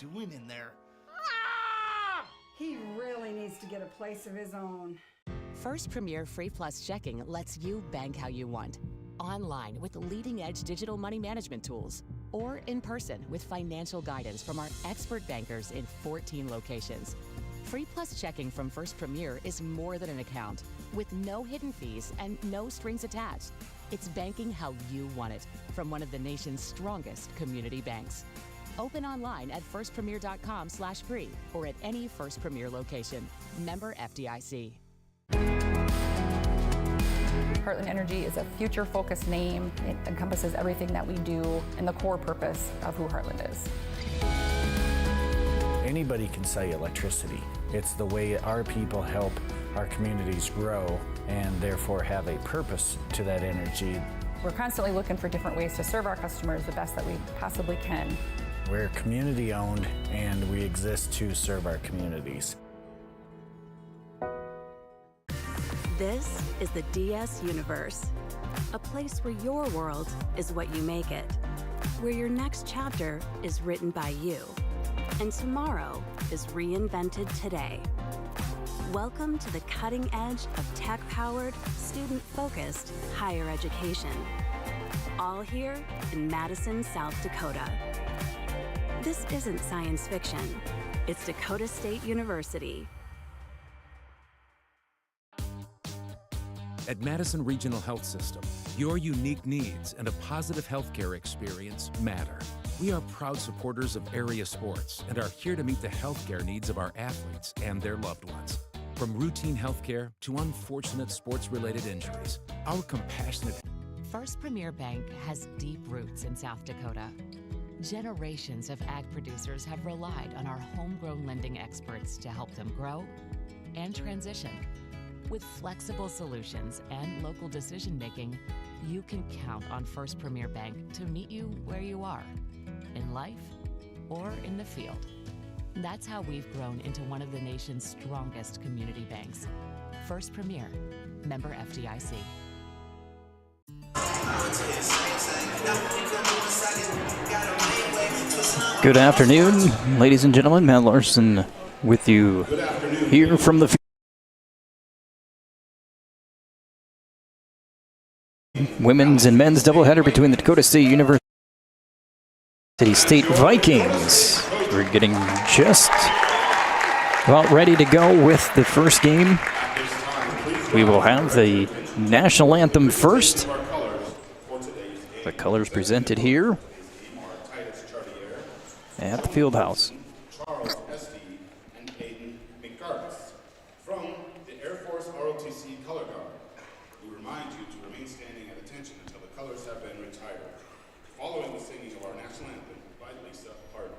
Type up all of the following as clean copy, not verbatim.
doing in there? He really needs to get a place of his own. First Premier Free Plus Checking lets you bank how you want. Online with leading-edge digital money management tools, or in person with financial guidance from our expert bankers in 14 locations. Free Plus Checking from First Premier is more than an account, with no hidden fees and no strings attached. It's banking how you want it from one of the nation's strongest community banks. Open online at firstpremier.com/free or at any First Premier location. Member FDIC. Heartland Energy is a future-focused name. It encompasses everything that we do and the core purpose of who Heartland is. Anybody can sell you electricity. It's the way our people help our communities grow and therefore have a purpose to that energy. We're constantly looking for different ways to serve our customers the best that we possibly can. We're community-owned and we exist to serve our communities. This is the DS Universe, a place where your world is what you make it, where your next chapter is written by you, and tomorrow is reinvented today. Welcome to the cutting edge of tech-powered, student-focused higher education. All here in Madison, South Dakota. This isn't science fiction. It's Dakota State University. At Madison Regional Health System, your unique needs and a positive healthcare experience matter. We are proud supporters of area sports and are here to meet the healthcare needs of our athletes and their loved ones. From routine healthcare to unfortunate sports-related injuries, our compassionate... First Premier Bank has deep roots in South Dakota. Generations of ag producers have relied on our homegrown lending experts to help them grow and transition. With flexible solutions and local decision-making, you can count on First Premier Bank to meet you where you are, in life or in the field. That's how we've grown into one of the nation's strongest community banks. First Premier, member FDIC. Good afternoon, ladies and gentlemen. Matt Larson with you here from the women's and men's doubleheader between the Dakota State University State Vikings. We're getting just about ready to go with the first game. We will have the national anthem first. The colors presented here at the Fieldhouse. From the Air Force ROTC Color Guard, we remind you to remain standing at attention until the colors have been retired, following the singing of our national anthem by Lisa Hardin.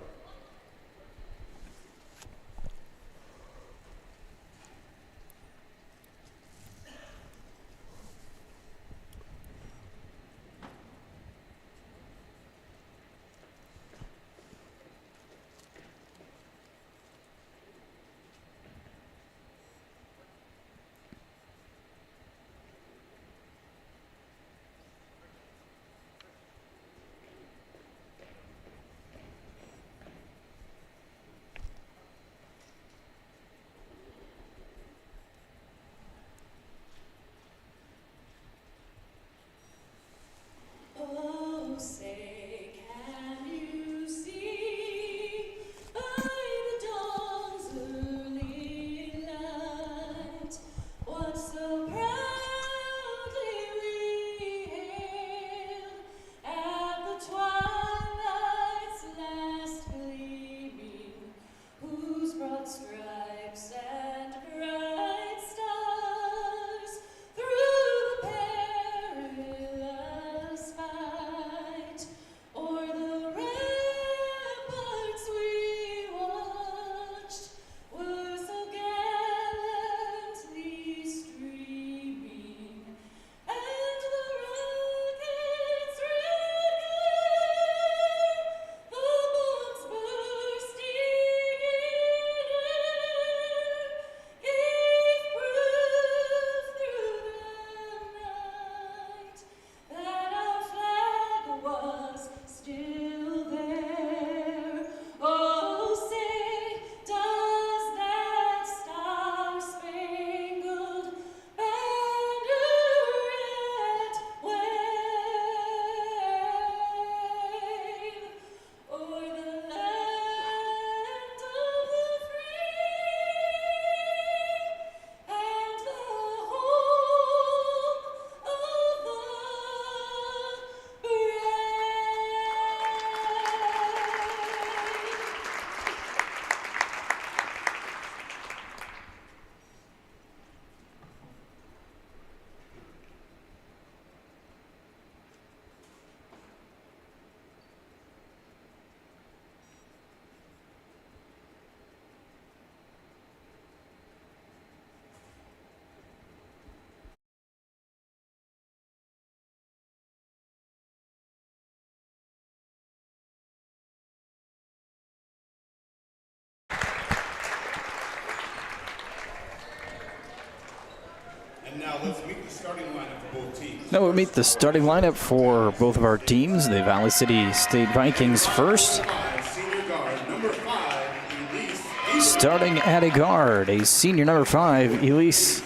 And now let's meet the starting lineup for both teams. Now we'll meet the starting lineup for both of our teams. The Valley City State Vikings first. Senior guard, number 5, Elise. Starting at a guard, a senior number 5, Elise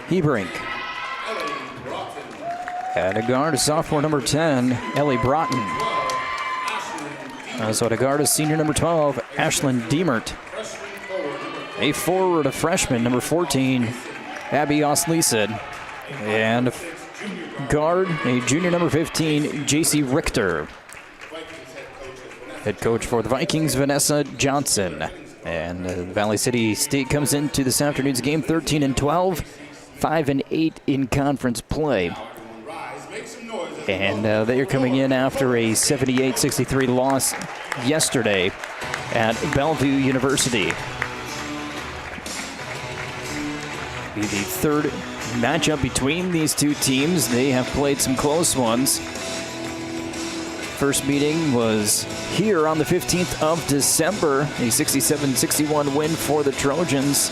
Hebrink. At a guard, a sophomore number 10, Ellie Broughton. Also at a guard, a senior number 12, Ashlyn Diemert. A forward, a freshman, number 14, Abby Osleeson. And guard, a junior number 15, JC Richter. Head coach for the Vikings, Vanessa Johnson. And Valley City State comes into this afternoon's game 13-12, 5-8 in conference play. And they are coming in after a 78-63 loss yesterday at Bellevue University. Be the third matchup between these two teams. They have played some close ones. First meeting was here on the 15th of December, a 67-61 win for the Trojans.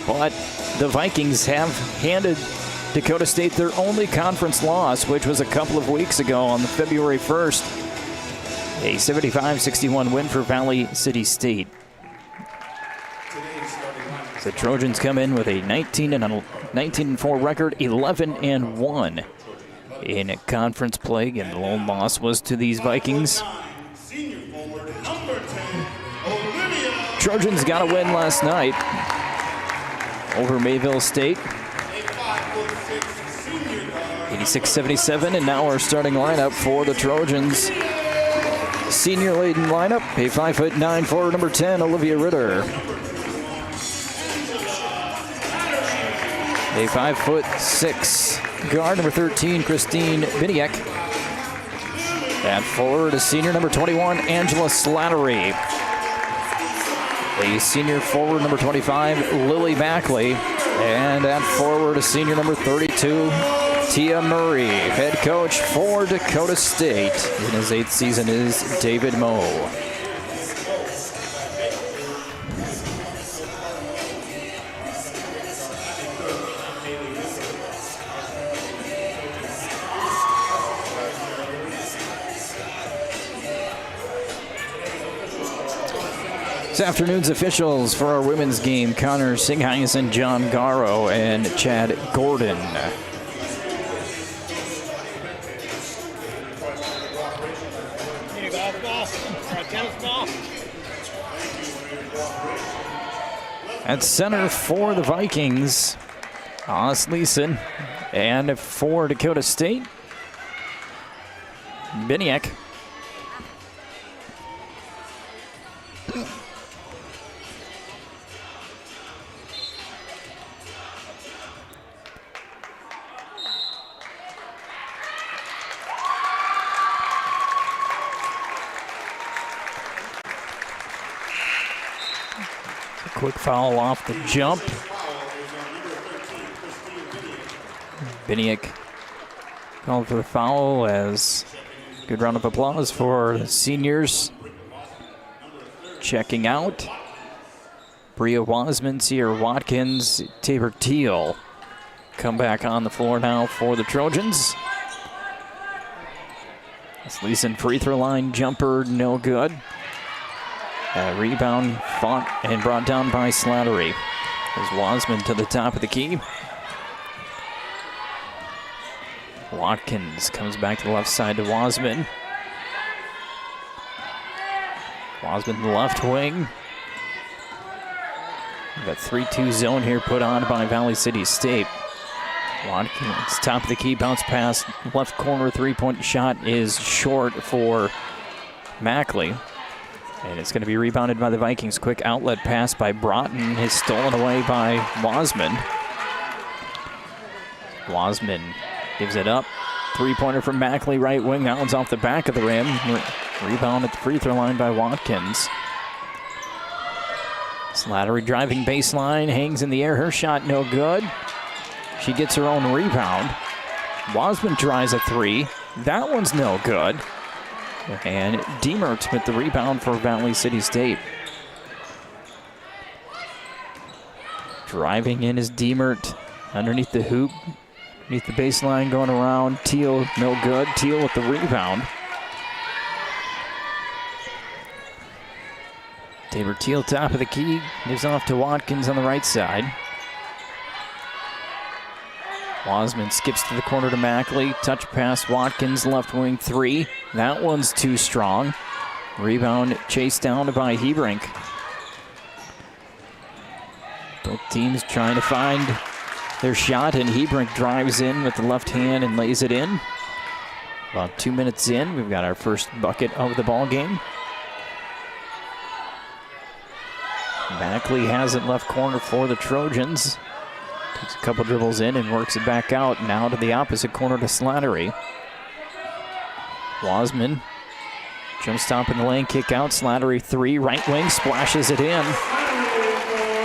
But the Vikings have handed Dakota State their only conference loss, which was a couple of weeks ago on February 1st. A 75-61 win for Valley City State. The Trojans come in with a 19-4 record, 11-1 in conference play, and the lone loss was to these Vikings. Trojans got a win last night over Mayville State, 86-77, and now our starting lineup for the Trojans. Senior-laden lineup, a 5'9" forward number 10, Olivia Ritter. A 5'6" guard number 13, Christine Biniak. At forward, a senior number 21, Angela Slattery. A senior forward number 25, Lily Mackley. And at forward, a senior number 32, Tia Murray. Head coach for Dakota State in his 8th season is David Moe. This afternoon's officials for our women's game, Connor Singheisen, John Garrow, and Chad Gordon. At center for the Vikings, Osleeson, and for Dakota State, Biniak. Quick foul off the jump. Biniak called for the foul as good round of applause for the seniors checking out. Bria Wasman, Sierra Watkins, Tabor Teal come back on the floor now for the Trojans. Leeson free throw line jumper, no good. Rebound fought and brought down by Slattery. As Wasman to the top of the key. Watkins comes back to the left side to Wasman. Wasman the left wing. We've got 3-2 zone here put on by Valley City State. Watkins top of the key, bounce pass, left corner three-point shot is short for Mackley. And it's going to be rebounded by the Vikings. Quick outlet pass by Broughton is stolen away by Wasman. Wasman gives it up. Three-pointer from Mackley, right wing. That one's off the back of the rim. Rebound at the free throw line by Watkins. Slattery driving baseline, hangs in the air. Her shot no good. She gets her own rebound. Wasman tries a three. That one's no good. And Diemert with the rebound for Valley City State. Driving in is Diemert. Underneath the hoop, underneath the baseline, going around. Teal, no good. Teal with the rebound. Tabor Teal, top of the key, gives off to Watkins on the right side. Wasman skips to the corner to Mackley. Touch pass, Watkins, left wing three. That one's too strong. Rebound chased down by Hebrink. Both teams trying to find their shot, and Hebrink drives in with the left hand and lays it in. About 2 minutes in, we've got our first bucket of the ball game. Mackley has it left corner for the Trojans. Takes a couple dribbles in and works it back out. Now to the opposite corner to Slattery. Wasman, jump stop in the lane, kick out. Slattery three, right wing, splashes it in.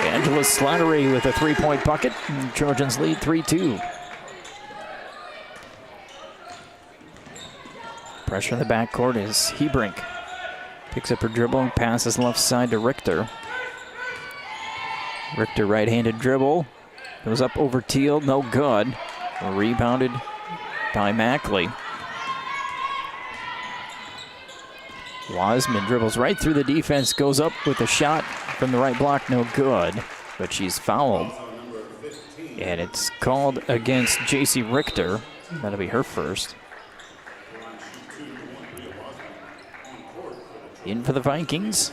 Angela Slattery with a three-point bucket. And Trojans lead 3-2. Pressure in the backcourt is Hebrink. Picks up her dribble and passes left side to Richter. Richter right-handed dribble. Goes up over Teal, no good. Rebounded by Mackley. Wasman dribbles right through the defense, goes up with a shot from the right block, no good. But she's fouled. And it's called against J.C. Richter. That'll be her first. In for the Vikings.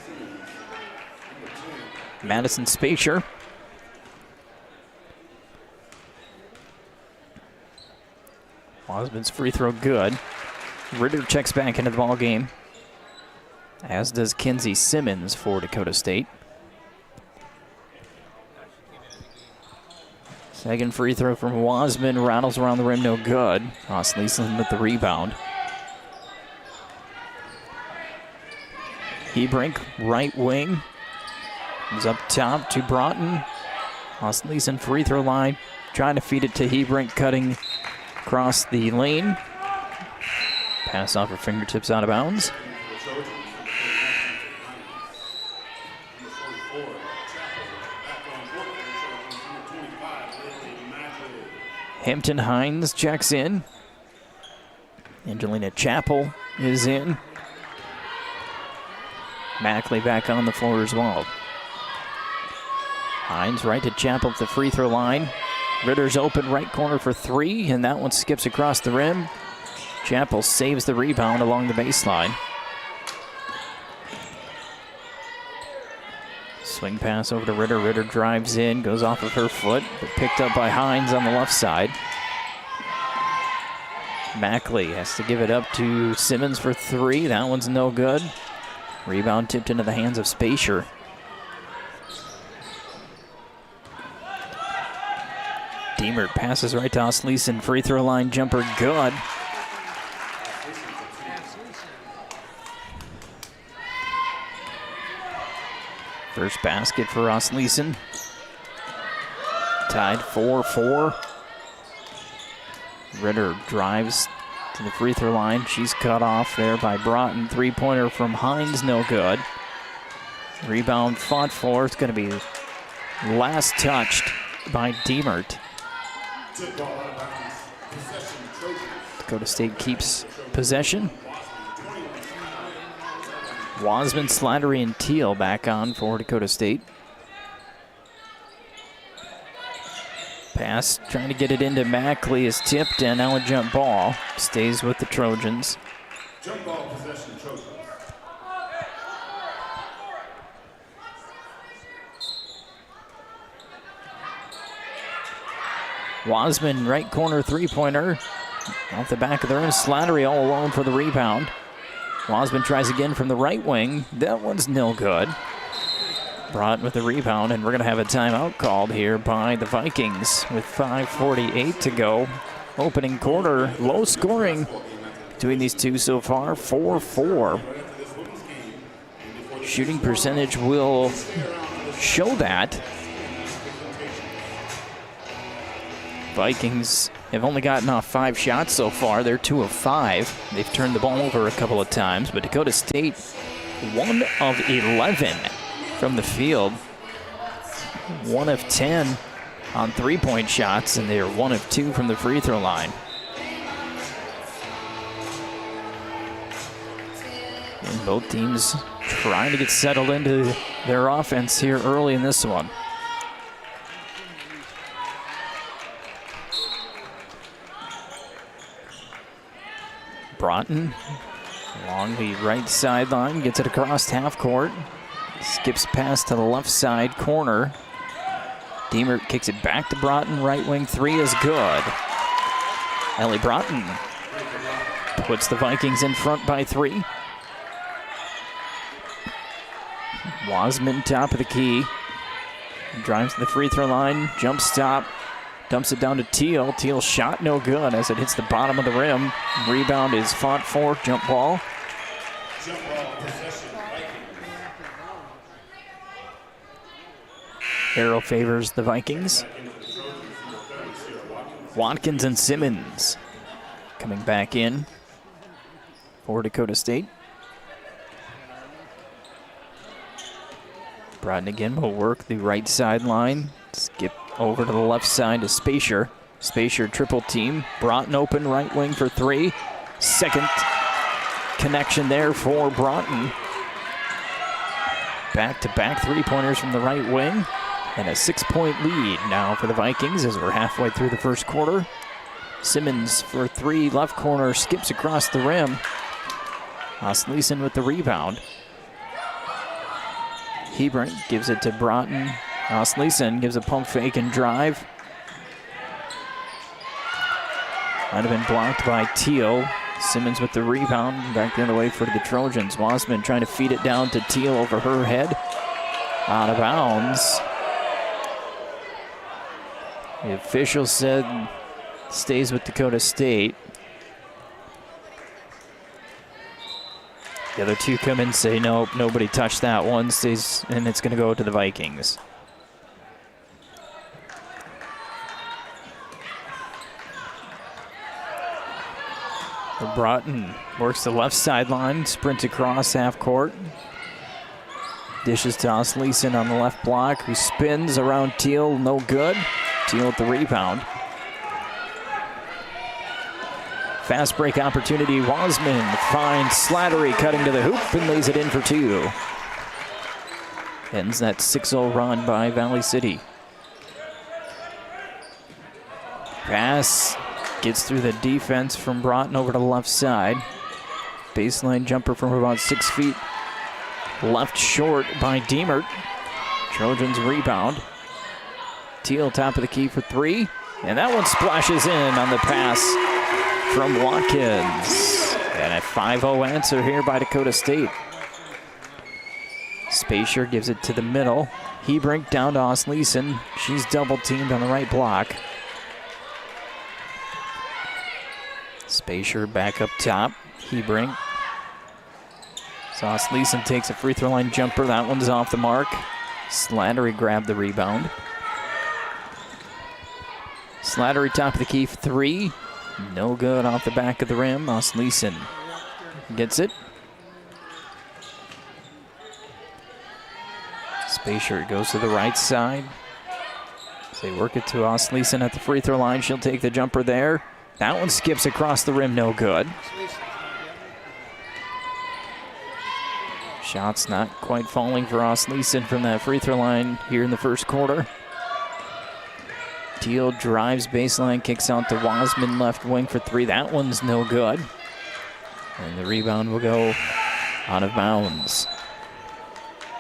Madison Spacer. Wasman's free throw good. Ritter checks back into the ball game, as does Kinsey Simmons for Dakota State. Second free throw from Wasman, rattles around the rim, no good. Ross Leeson with the rebound. Hebrink, right wing. Comes up top to Broughton. Ross Leeson free throw line, trying to feed it to Hebrink, cutting across the lane. Pass off her fingertips out of bounds. Hampton Hines checks in. Angelina Chappell is in. Mackley back on the floor as well. Hines right to Chappell at the free throw line. Ritter's open right corner for three, and that one skips across the rim. Chappell saves the rebound along the baseline. Swing pass over to Ritter. Ritter drives in, goes off of her foot, but picked up by Hines on the left side. Mackley has to give it up to Simmons for three. That one's no good. Rebound tipped into the hands of Spacer. Deemert passes right to Osleeson. Free throw line jumper good. First basket for Osleeson. Tied 4-4. Ritter drives to the free throw line. She's cut off there by Broughton. Three-pointer from Hines, no good. Rebound fought for. It's going to be last touched by Deemert. Dakota State keeps possession. Wasman, Slattery, and Teal back on for Dakota State. Pass, trying to get it into Mackley, is tipped, and now a jump ball. Stays with the Trojans. Jump ball possession, Trojans. Wasman, right corner three-pointer. Off the back of the rim, Slattery all alone for the rebound. Wasman tries again from the right wing. That one's no good. Brought with the rebound, and we're going to have a timeout called here by the Vikings with 5:48 to go. Opening quarter, low scoring between these two so far, 4-4. Shooting percentage will show that. Vikings have only gotten off 5 shots so far. They're 2 of 5. They've turned the ball over a couple of times, but Dakota State 1 of 11 from the field. 1 of 10 on three-point shots, and they are 1 of 2 from the free throw line. And both teams trying to get settled into their offense here early in this one. Broughton along the right sideline, gets it across half court, skips past to the left side corner. Deemer kicks it back to Broughton, right wing three is good. Ellie Broughton puts the Vikings in front by 3. Wasman top of the key, drives to the free throw line, jump stop, dumps it down to Teal. Teal shot no good as it hits the bottom of the rim. Rebound is fought for, jump ball. Jump ball possession, Vikings. Arrow favors the Vikings. Watkins and Simmons coming back in for Dakota State. Broughton again will work the right sideline. Skip over to the left side to Spacier. Spacier triple team. Broughton open right wing for 3. Second connection there for Broughton. Back-to-back three-pointers from the right wing. And a 6-point lead now for the Vikings as we're halfway through the first quarter. Simmons for 3, left corner, skips across the rim. Osleisen with the rebound. Hebring gives it to Broughton. Osleisen gives a pump fake and drive. Might have been blocked by Teal. Simmons with the rebound. Back the other way for the Trojans. Wasman trying to feed it down to Teal over her head. Out of bounds. The official said stays with Dakota State. The other two come in and say, nope, nobody touched that one. Stays, and it's going to go to the Vikings. Broughton works the left sideline, sprints across half court. Dishes to Osleisen on the left block, who spins around Teal, no good. Teal with the rebound. Fast break opportunity, Wasman finds Slattery cutting to the hoop and lays it in for 2. Ends that 6-0 run by Valley City. Pass gets through the defense from Broughton over to the left side. Baseline jumper from about 6 feet. Left short by Deemert. Trojans rebound. Teal top of the key for 3. And that one splashes in on the pass from Watkins. And a 5-0 answer here by Dakota State. Spacier gives it to the middle. Hebring down to Osleisen. She's double teamed on the right block. Spacier back up top. Hebring. So Osleisen takes a free throw line jumper. That one's off the mark. Slattery grabbed the rebound. Slattery top of the key for 3. No good off the back of the rim. Osleisen gets it. Spacier goes to the right side. They work it to Osleisen at the free throw line. She'll take the jumper there. That one skips across the rim, no good. Shots not quite falling for Osleisen from that free throw line here in the first quarter. Teal drives baseline, kicks out to Wasman left wing for 3. That one's no good. And the rebound will go out of bounds.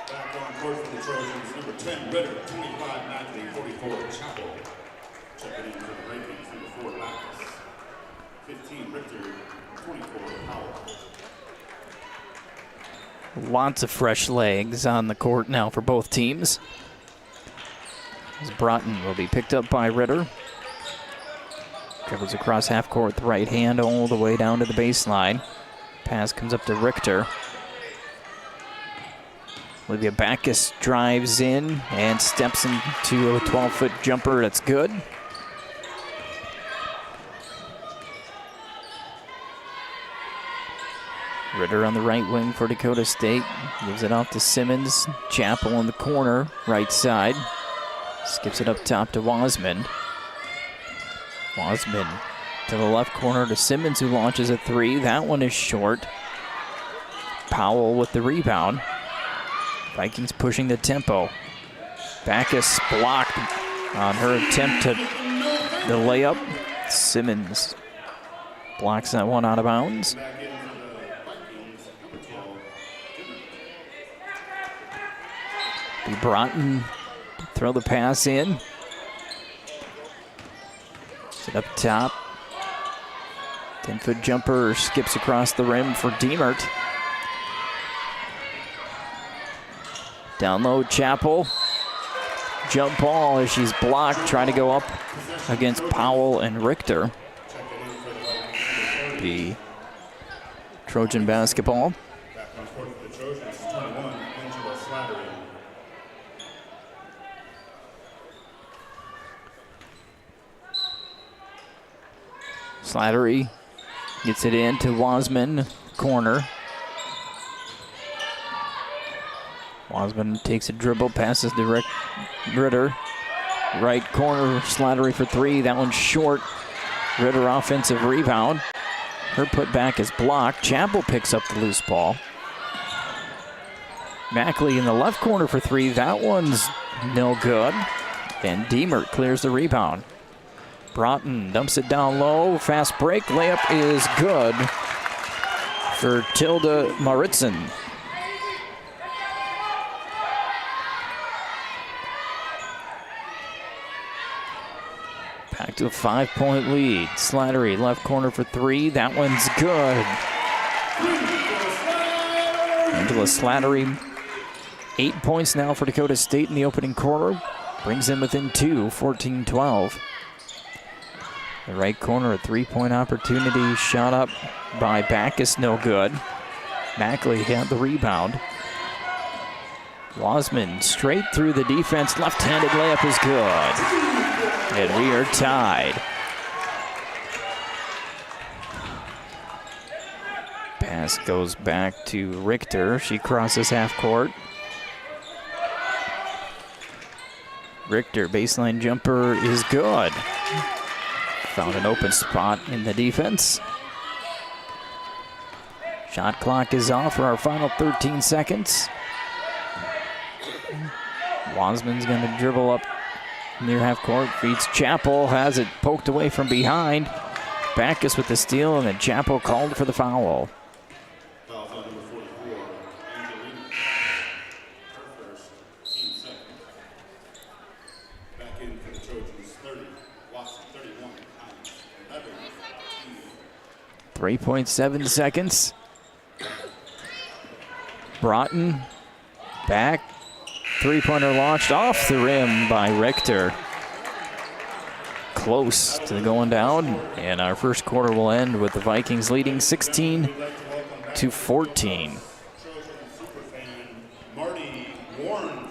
Back on court for the Trojans, number 10, Ritter, 25, Natalie, 44, Chapel. Checking in for the Vikings, number 4, Backus. 15, Richter, 24, Howell. Lots of fresh legs on the court now for both teams. As Broughton will be picked up by Ritter. Dribbles across half court with the right hand all the way down to the baseline. Pass comes up to Richter. Olivia Backus drives in and steps into a 12-foot jumper. That's good. Ritter on the right wing for Dakota State. Gives it off to Simmons. Chapel in the corner, right side. Skips it up top to Wasman. Wasman to the left corner to Simmons, who launches a three. That one is short. Powell with the rebound. Vikings pushing the tempo. Backus blocked on her attempt to the layup. Simmons blocks that one out of bounds. Be Broughton throw the pass in. Sit up top. 10-foot jumper skips across the rim for Diemert. Down low, Chappell. Jump ball as she's blocked, trying to go up against Powell and Richter. The Trojan basketball. Slattery gets it in to Wasman, corner. Wasman takes a dribble, passes to Ritter. Right corner, Slattery for three. That one's short. Ritter offensive rebound. Her putback is blocked. Chappell picks up the loose ball. Mackley in the left corner for three. That one's no good. And Diemert clears the rebound. Broughton dumps it down low. Fast break. Layup is good for Tilda Maritzen. Back to a 5-point lead. Slattery left corner for three. That one's good. Angela Slattery, 8 points now for Dakota State in the opening quarter. Brings them within two, 14-12. The right corner, a three-point opportunity. Shot up by Backus, no good. Mackley had the rebound. Wasman straight through the defense. Left-handed layup is good. And we are tied. Pass goes back to Richter. She crosses half court. Richter, baseline jumper is good. Found an open spot in the defense. Shot clock is off for our final 13 seconds. Wasman's going to dribble up near half court, feeds Chappell, has it poked away from behind. Backus with the steal, and then Chappell called for the foul. Foul on number 44, Angelina. Her first, team second. Back in for the Trojans, 30. Watson, 31. Hines, 11. 3.7 seconds. Broughton back. Three-pointer launched off the rim by Richter. Close to going down, and our first quarter will end with the Vikings leading 16-14. Trojan superfan Marty Warren.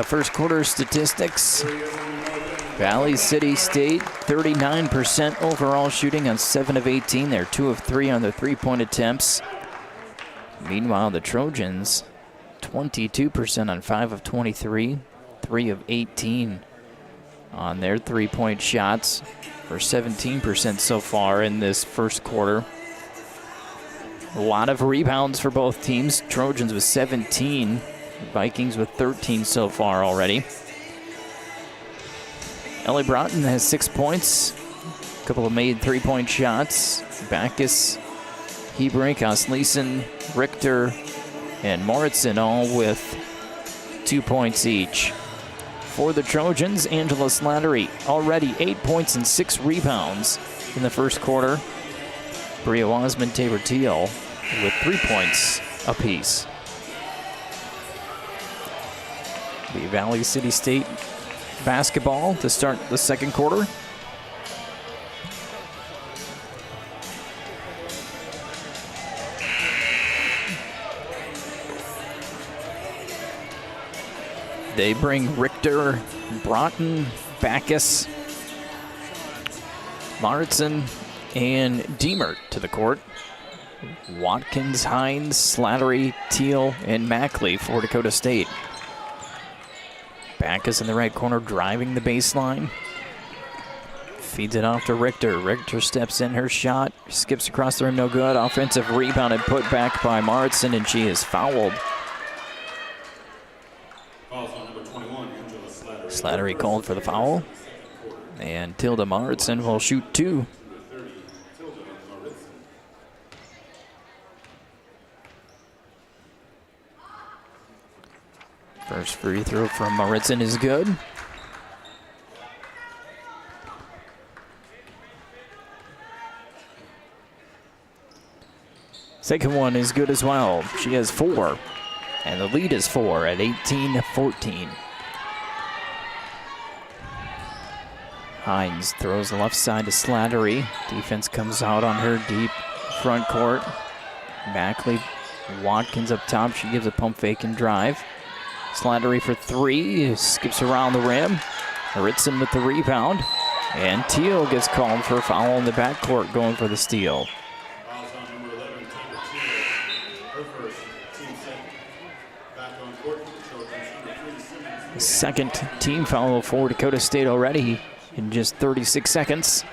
First quarter statistics. Valley City State, 39% overall shooting on 7 of 18. They're 2 of 3 on their three-point attempts. Meanwhile, the Trojans, 22% on 5 of 23, 3 of 18 on their three-point shots, for 17% so far in this first quarter. A lot of rebounds for both teams. Trojans with 17, Vikings with 13 so far already. Ellie Broughton has 6 points, a couple of made three-point shots. Backus, Hebrink, Osleisen, Richter, and Moritzen all with 2 points each. For the Trojans, Angela Slattery already 8 points and 6 rebounds in the first quarter. Bria Wasman, Tabor Teal with 3 points apiece. The Valley City State basketball to start the second quarter. They bring Richter, Broughton, Backus, Maritzen, and Diemert to the court. Watkins, Hines, Slattery, Teal, and Mackley for Dakota State. Backus in the right corner, driving the baseline. Feeds it off to Richter. Richter steps in her shot, skips across the rim, no good. Offensive rebound and put back by Maritson, and she is fouled. Slattery called for the foul. And Tilda Maritson will shoot 2. First free throw from Maritson is good. Second one is good as well. She has 4. And the lead is 4 at 18-14. Hines throws the left side to Slattery. Defense comes out on her deep front court. Mackley, Watkins up top. She gives a pump fake and drive. Slattery for 3. Skips around the rim. Maritson with the rebound. And Teal gets called for a foul in the backcourt, going for the steal. The second team foul for Dakota State already in just 36 seconds.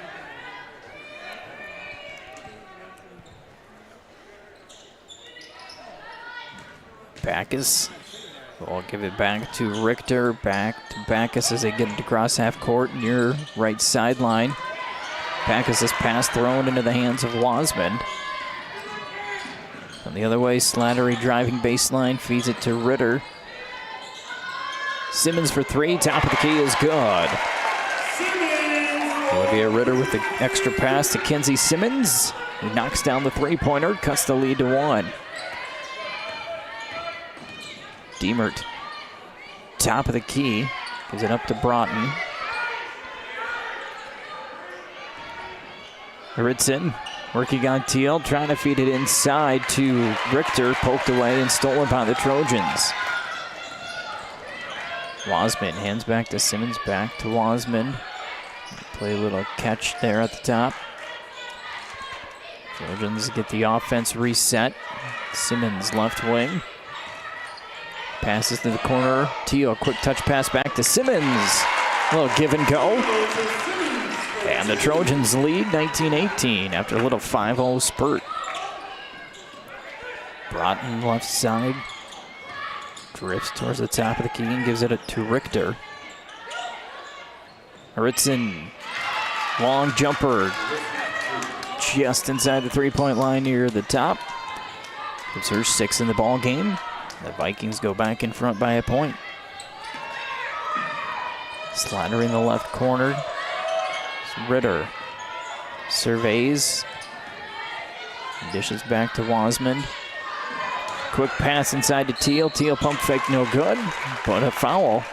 Backus will give it back to Richter. Back to Backus as they get it across half court near right sideline. Backus' pass thrown into the hands of Wasman. On the other way, Slattery driving baseline, feeds it to Ritter. Simmons for 3, top of the key is good. Olivia Ritter with the extra pass to Kenzie Simmons, who knocks down the 3-pointer, cuts the lead to 1. Diemert, top of the key, gives it up to Broughton. Ritson working on Teal, trying to feed it inside to Richter, poked away and stolen by the Trojans. Wasman hands back to Simmons, back to Wasman. Play a little catch there at the top. Trojans get the offense reset. Simmons left wing. Passes to the corner. Teal, quick touch pass back to Simmons. A little give and go. And the Trojans lead 19-18 after a little 5-0 spurt. Broughton left side. Drifts towards the top of the key and gives it to Richter. Ritson, long jumper, just inside the 3-point line near the top. Gives her 6 in the ball game. The Vikings go back in front by a point. Slattery in the left corner. Ritter surveys. Dishes back to Wasman. Quick pass inside to Teal. Teal pump fake, no good, but a foul.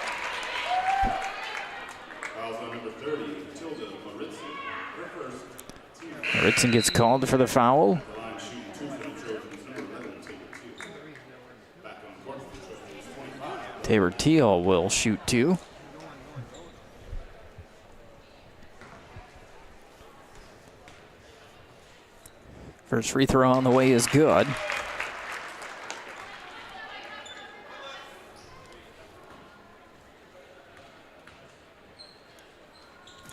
Maritson gets called for the foul. Tabor Teal will shoot 2. First free throw on the way is good.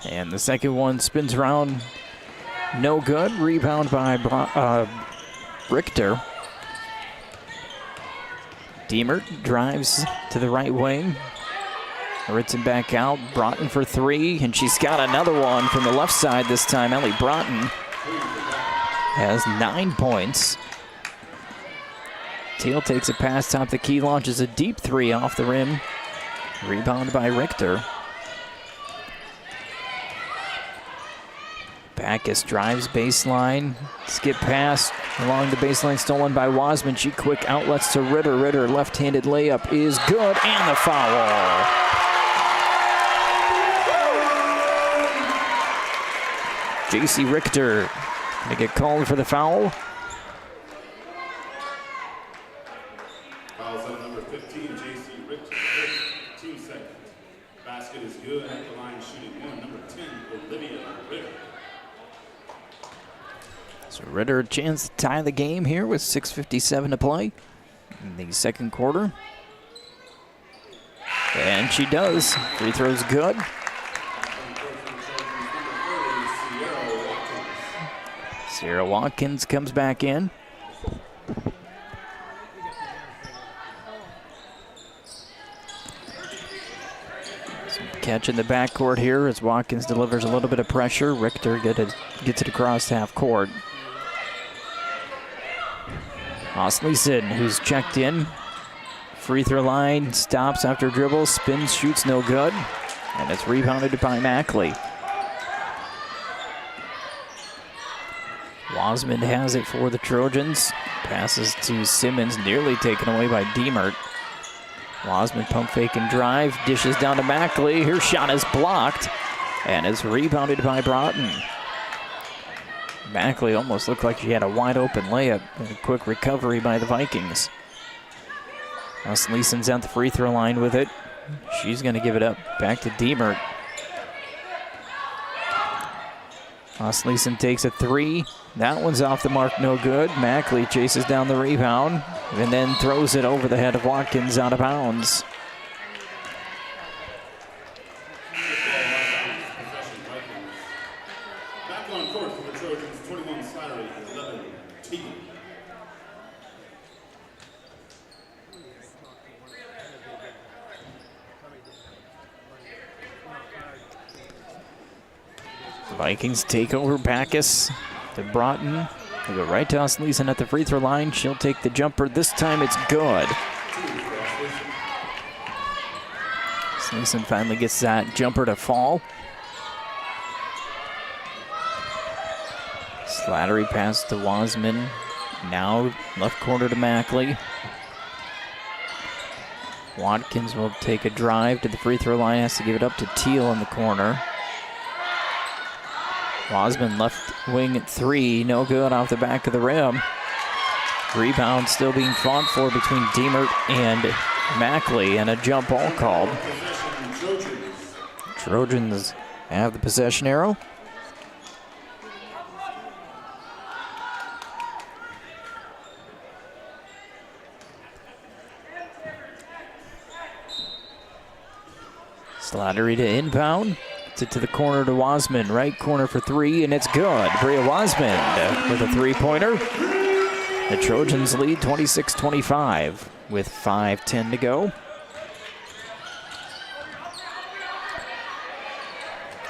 And the second one spins around, no good. Rebound by Richter. Diemert drives to the right wing. Ritson back out. Broughton for 3, and she's got another one from the left side this time. Ellie Broughton has 9 points. Teal takes a pass, top the key, launches a deep 3 off the rim. Rebound by Richter. Backus drives baseline. Skip pass along the baseline, stolen by Wasman. She quick outlets to Ritter. Ritter left-handed layup is good, and the foul. J.C. Richter going to get called for the foul. Fouls on number 15, J.C. Richter. 2 seconds. Basket is good at the line, shooting 1. Number 10, Olivia Ritter. So Ritter a chance to tie the game here with 6:57 to play in the second quarter. And she does. Free throw's good. Sierra Watkins comes back in. Some catch in the backcourt here as Watkins delivers a little bit of pressure. Richter gets it across half court. Osleson, who's checked in. Free throw line, stops after dribble, spins, shoots, no good. And it's rebounded by Mackley. Wasman has it for the Trojans. Passes to Simmons, nearly taken away by Diemert. Wasman pump fake and drive, dishes down to Mackley. Her shot is blocked and is rebounded by Broughton. Mackley almost looked like she had a wide open layup. And a quick recovery by the Vikings. Osleeson's at the free throw line with it. She's going to give it up back to Diemert. Osleeson takes a three. That one's off the mark, no good. Mackley chases down the rebound and then throws it over the head of Watkins out of bounds. Back on court for the Trojans, 21 Slattery, 11 Teague. Vikings take over Backus to Broughton. They go right to Osleeson at the free throw line. She'll take the jumper. This time it's good. Osleeson finally gets that jumper to fall. Slattery pass to Wasman. Now left corner to Mackley. Watkins will take a drive to the free throw line. Has to give it up to Teal in the corner. Wasman left wing at three, no good off the back of the rim. Rebound still being fought for between Diemert and Mackley, and a jump ball called. Trojans have the possession arrow. Slattery to inbound. It to the corner to Wasman, right corner for three, and it's good. Bria Wasman with a three-pointer. The Trojans lead 26-25 with 5:10 to go.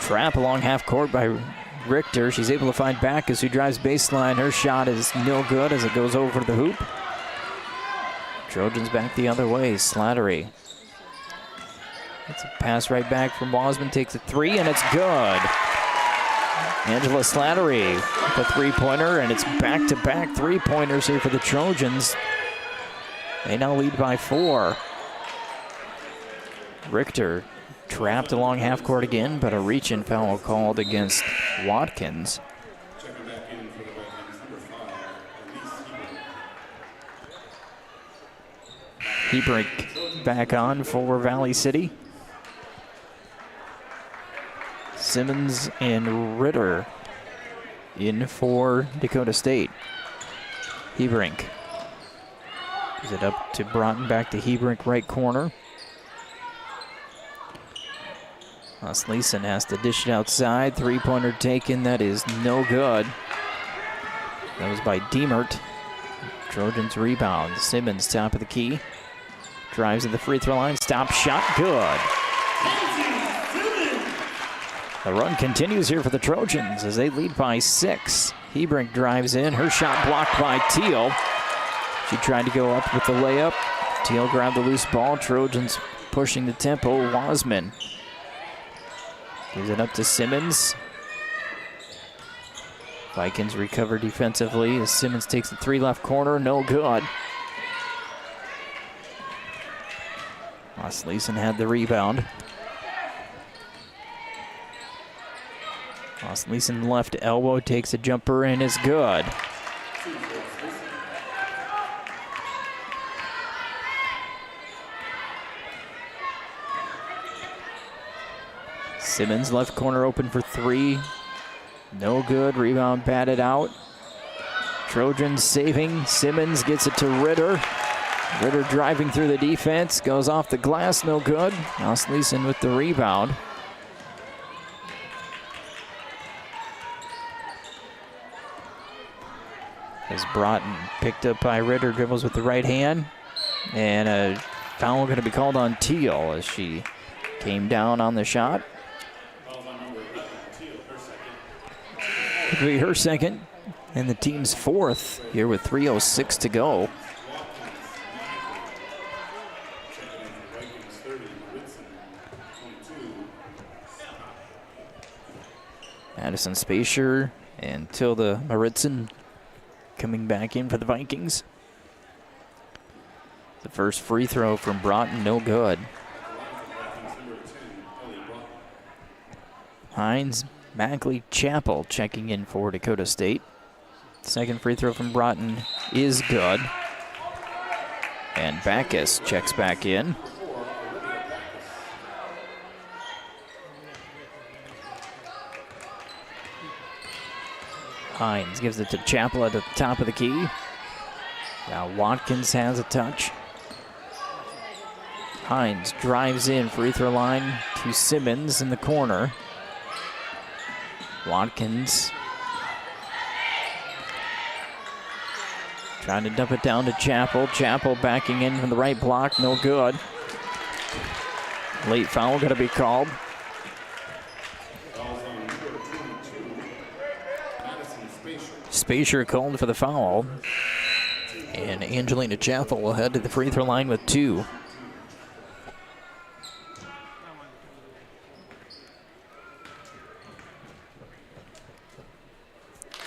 Trap along half court by Richter. She's able to find Backus, who drives baseline. Her shot is no good as it goes over the hoop. Trojans back the other way. Slattery. It's a pass right back from Wasman, takes a three, and it's good. Angela Slattery with a three-pointer, and it's back-to-back three-pointers here for the Trojans. They now lead by 4. Richter trapped along half court again, but a reach-in foul called against Watkins. Checking back in for the Vikings, number 5, Elise Hebrink back on for Valley City. Simmons and Ritter in for Dakota State. Hebrink gives it up to Broughton, back to Hebrink, right corner. Osleeson has to dish it outside. Three-pointer taken, that is no good. That was by Diemert. Trojans rebound. Simmons top of the key. Drives to the free throw line. Stop shot, good. The run continues here for the Trojans as they lead by 6. Hebrink drives in. Her shot blocked by Teal. She tried to go up with the layup. Teal grabbed the loose ball. Trojans pushing the tempo. Wasman gives it up to Simmons. Vikings recover defensively as Simmons takes the three left corner. No good. Osleeson had the rebound. Osleeson left elbow takes a jumper and is good. Simmons left corner open for three. No good. Rebound batted out. Trojans saving. Simmons gets it to Ritter. Ritter driving through the defense. Goes off the glass, no good. Osleisen with the rebound. As Broughton picked up by Ritter, dribbles with the right hand. And a foul going to be called on Teal as she came down on the shot. Could be her second and the team's fourth here with 3:06 to go. Madison Spacier and Tilda Maritzen coming back in for the Vikings. The first free throw from Broughton, no good. Hines, Mackley, Chappell checking in for Dakota State. Second free throw from Broughton is good. And Backus checks back in. Hines gives it to Chappell at the top of the key. Now Watkins has a touch. Hines drives in, free throw line to Simmons in the corner. Watkins trying to dump it down to Chappell. Chappell backing in from the right block, no good. Late foul going to be called. Spacier called for the foul. And Angelina Chappell will head to the free throw line with 2.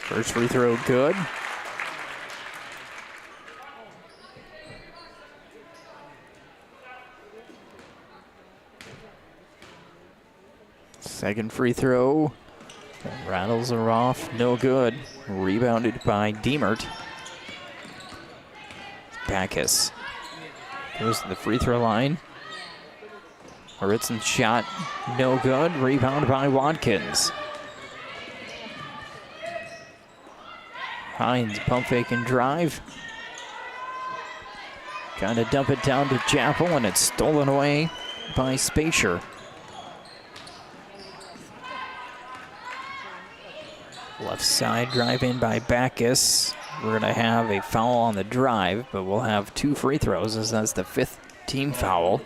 First free throw good. Second free throw. The rattles are off, no good. Rebounded by Diemert. Backus goes to the free throw line. Maritzen's shot, no good. Rebound by Watkins. Hines pump fake and drive. Trying to dump it down to Chappell, and it's stolen away by Spacier. Left side drive in by Backus. We're going to have a foul on the drive, but we'll have 2 free throws as that's the 5th team foul.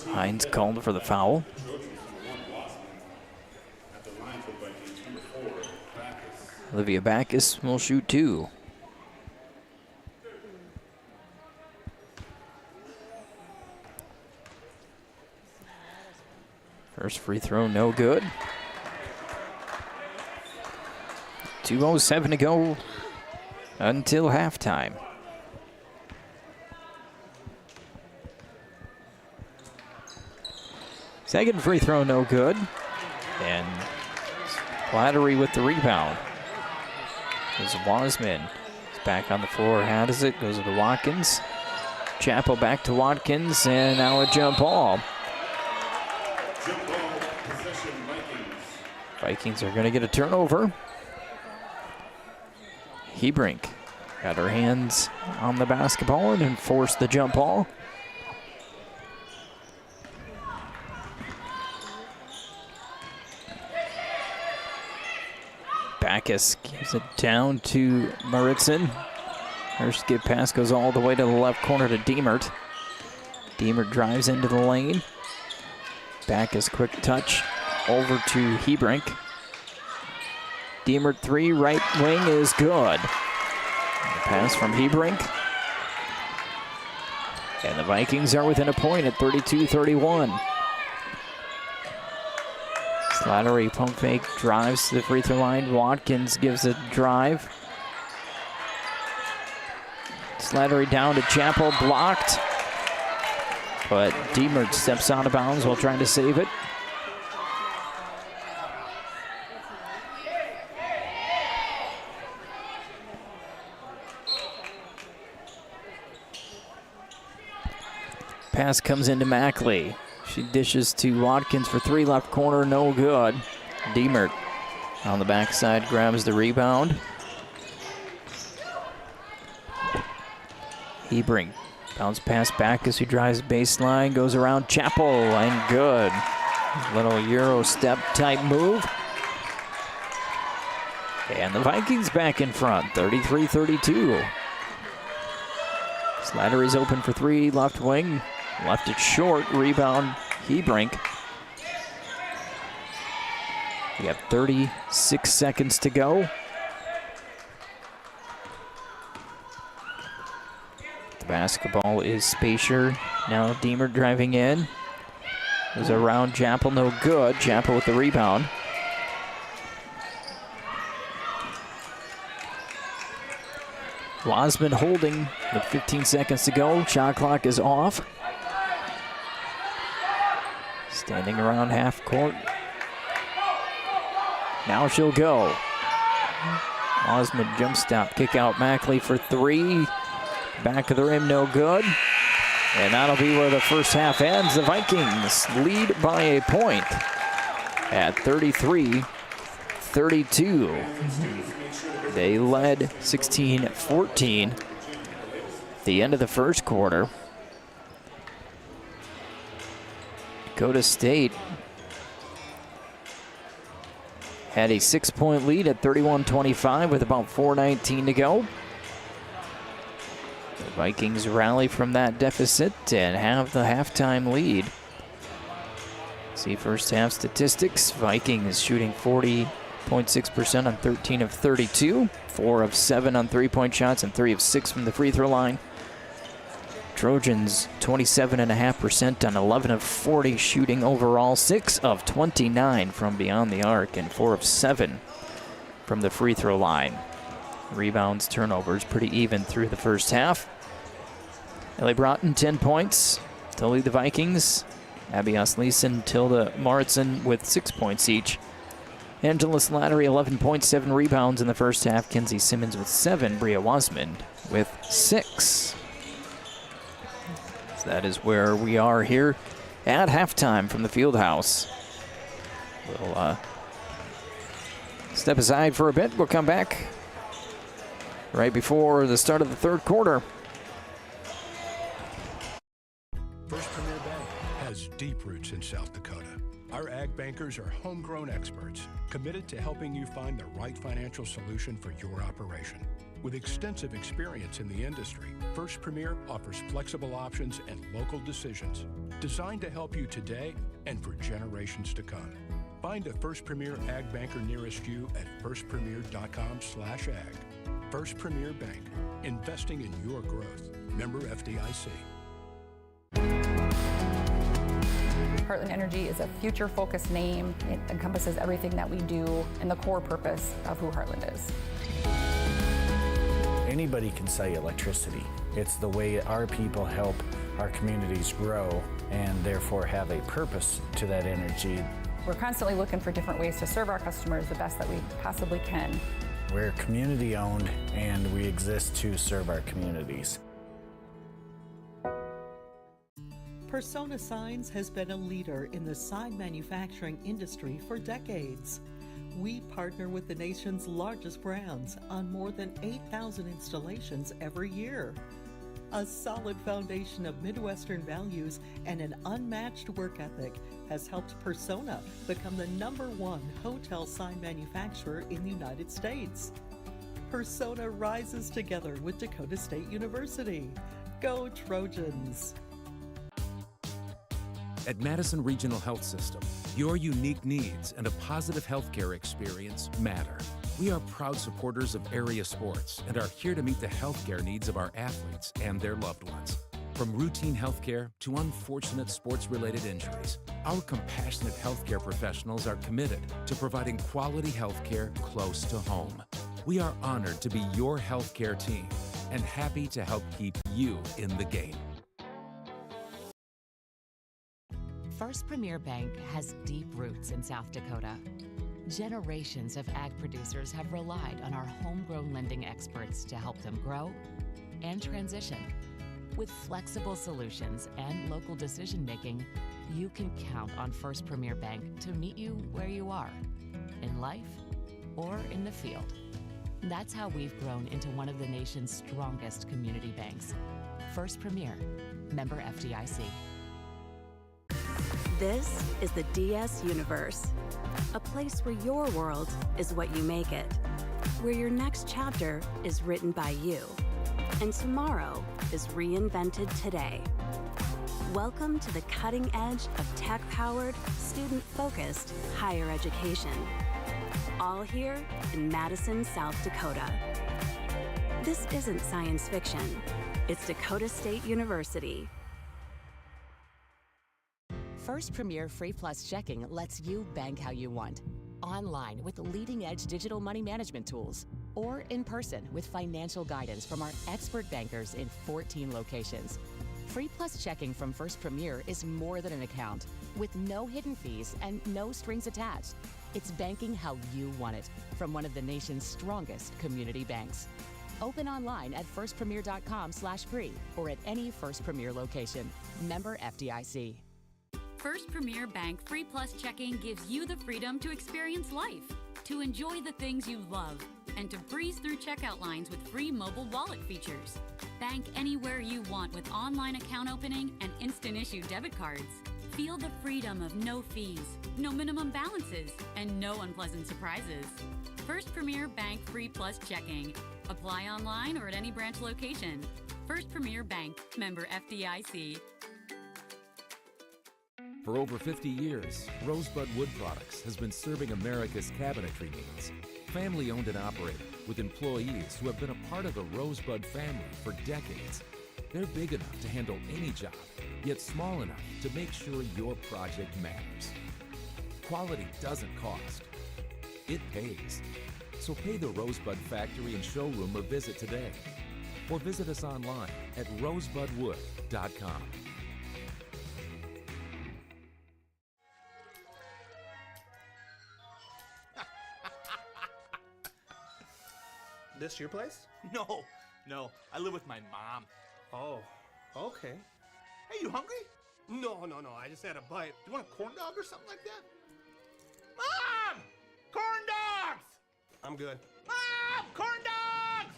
Hines called for the foul. Olivia Backus will shoot 2. First free throw, no good. 2:07 to go until halftime. Second free throw, no good. And Slattery with the rebound. There's Wasman. He's back on the floor, has it, goes to Watkins. Chappell back to Watkins, and now a jump ball. Vikings are going to get a turnover. Hebrink got her hands on the basketball and enforced the jump ball. Backus gives it down to Maritzen. Her skip pass goes all the way to the left corner to Diemert. Diemert drives into the lane. Backus quick touch over to Hebrink. Diemert 3, right wing is good. The pass from Hebrink. And the Vikings are within a point at 32-31. Slattery pump fake, drives to the free throw line. Watkins gives a drive. Slattery down to Chappell, blocked. But Diemert steps out of bounds while trying to save it. Pass comes into Mackley. She dishes to Watkins for 3, left corner, no good. Diemert on the backside grabs the rebound. Hebring, bounce pass back as he drives baseline, goes around Chapel, and good. Little Euro step type move. And the Vikings back in front, 33-32. Slattery's open for three, left wing, left it short, rebound, Hebring. We have 36 seconds to go. The basketball is Spacier. Now Deemer driving in. Goes around Chapel, no good. Chapel with the rebound. Wasman holding with 15 seconds to go. Shot clock is off. Standing around half court. Now she'll go. Osmond jump stop, kick out Mackley for three. Back of the rim, no good. And that'll be where the first half ends. The Vikings lead by a point at 33-32. They led 16-14 at the end of the first quarter. Dakota State had a 6-point lead at 31-25 with about 4:19 to go. The Vikings rally from that deficit and have the halftime lead. See first half statistics. Vikings shooting 40.6% on 13 of 32, 4 of 7 on three-point shots, and 3 of 6 from the free throw line. Trojans 27.5% on 11 of 40 shooting overall, 6 of 29 from beyond the arc, and 4 of 7 from the free throw line. Rebounds, turnovers, pretty even through the first half. Ellie Broughton, 10 points to lead the Vikings. Abby Osleson, Tilda Maritson with 6 points each. Angela Slattery, 11 points, 7 rebounds in the first half. Kenzie Simmons with 7. Bria Wasman with 6. So that is where we are here at halftime from the Fieldhouse. We'll step aside for a bit. We'll come back right before the start of the third quarter. First Premier Bank has deep roots in South Dakota. Our ag bankers are homegrown experts committed to helping you find the right financial solution for your operation. With extensive experience in the industry, First Premier offers flexible options and local decisions designed to help you today and for generations to come. Find a First Premier Ag Banker nearest you at firstpremier.com/ag. First Premier Bank, investing in your growth. Member FDIC. Heartland Energy is a future-focused name. It encompasses everything that we do and the core purpose of who Heartland is. Anybody can sell you electricity. It's the way our people help our communities grow and therefore have a purpose to that energy. We're constantly looking for different ways to serve our customers the best that we possibly can. We're community owned and we exist to serve our communities. Persona Signs has been a leader in the sign manufacturing industry for decades. We partner with the nation's largest brands on more than 8,000 installations every year. A solid foundation of Midwestern values and an unmatched work ethic has helped Persona become the #1 hotel sign manufacturer in the United States. Persona rises together with Dakota State University. Go Trojans! At Madison Regional Health System, your unique needs and a positive healthcare experience matter. We are proud supporters of area sports and are here to meet the healthcare needs of our athletes and their loved ones. From routine healthcare to unfortunate sports-related injuries, our compassionate healthcare professionals are committed to providing quality healthcare close to home. We are honored to be your healthcare team and happy to help keep you in the game. First Premier Bank has deep roots in South Dakota. Generations of ag producers have relied on our homegrown lending experts to help them grow and transition. With flexible solutions and local decision-making, you can count on First Premier Bank to meet you where you are, in life or in the field. That's how we've grown into one of the nation's strongest community banks. First Premier, member FDIC. This is the DS Universe, a place where your world is what you make it, where your next chapter is written by you, and tomorrow is reinvented today. Welcome to the cutting edge of tech-powered, student-focused higher education. All here in Madison, South Dakota. This isn't science fiction. It's Dakota State University. First Premier Free Plus Checking lets you bank how you want. Online with leading-edge digital money management tools, or in person with financial guidance from our expert bankers in 14 locations. Free Plus Checking from First Premier is more than an account, with no hidden fees and no strings attached. It's banking how you want it from one of the nation's strongest community banks. Open online at firstpremier.com/free or at any First Premier location. Member FDIC. First Premier Bank Free Plus Checking gives you the freedom to experience life, to enjoy the things you love, and to breeze through checkout lines with free mobile wallet features. Bank anywhere you want with online account opening and instant issue debit cards. Feel the freedom of no fees, no minimum balances, and no unpleasant surprises. First Premier Bank Free Plus Checking. Apply online or at any branch location. First Premier Bank, member FDIC. For over 50 years, Rosebud Wood Products has been serving America's cabinetry needs. Family owned and operated, with employees who have been a part of the Rosebud family for decades. They're big enough to handle any job, yet small enough to make sure your project matters. Quality doesn't cost. It pays. So pay the Rosebud Factory and Showroom a visit today. Or visit us online at rosebudwood.com. This your place? No. I live with my mom. Oh, okay. Hey, you hungry? No. I just had a bite. Do you want a corn dog or something like that? Mom! Corn dogs! I'm good. Mom! Corn dogs!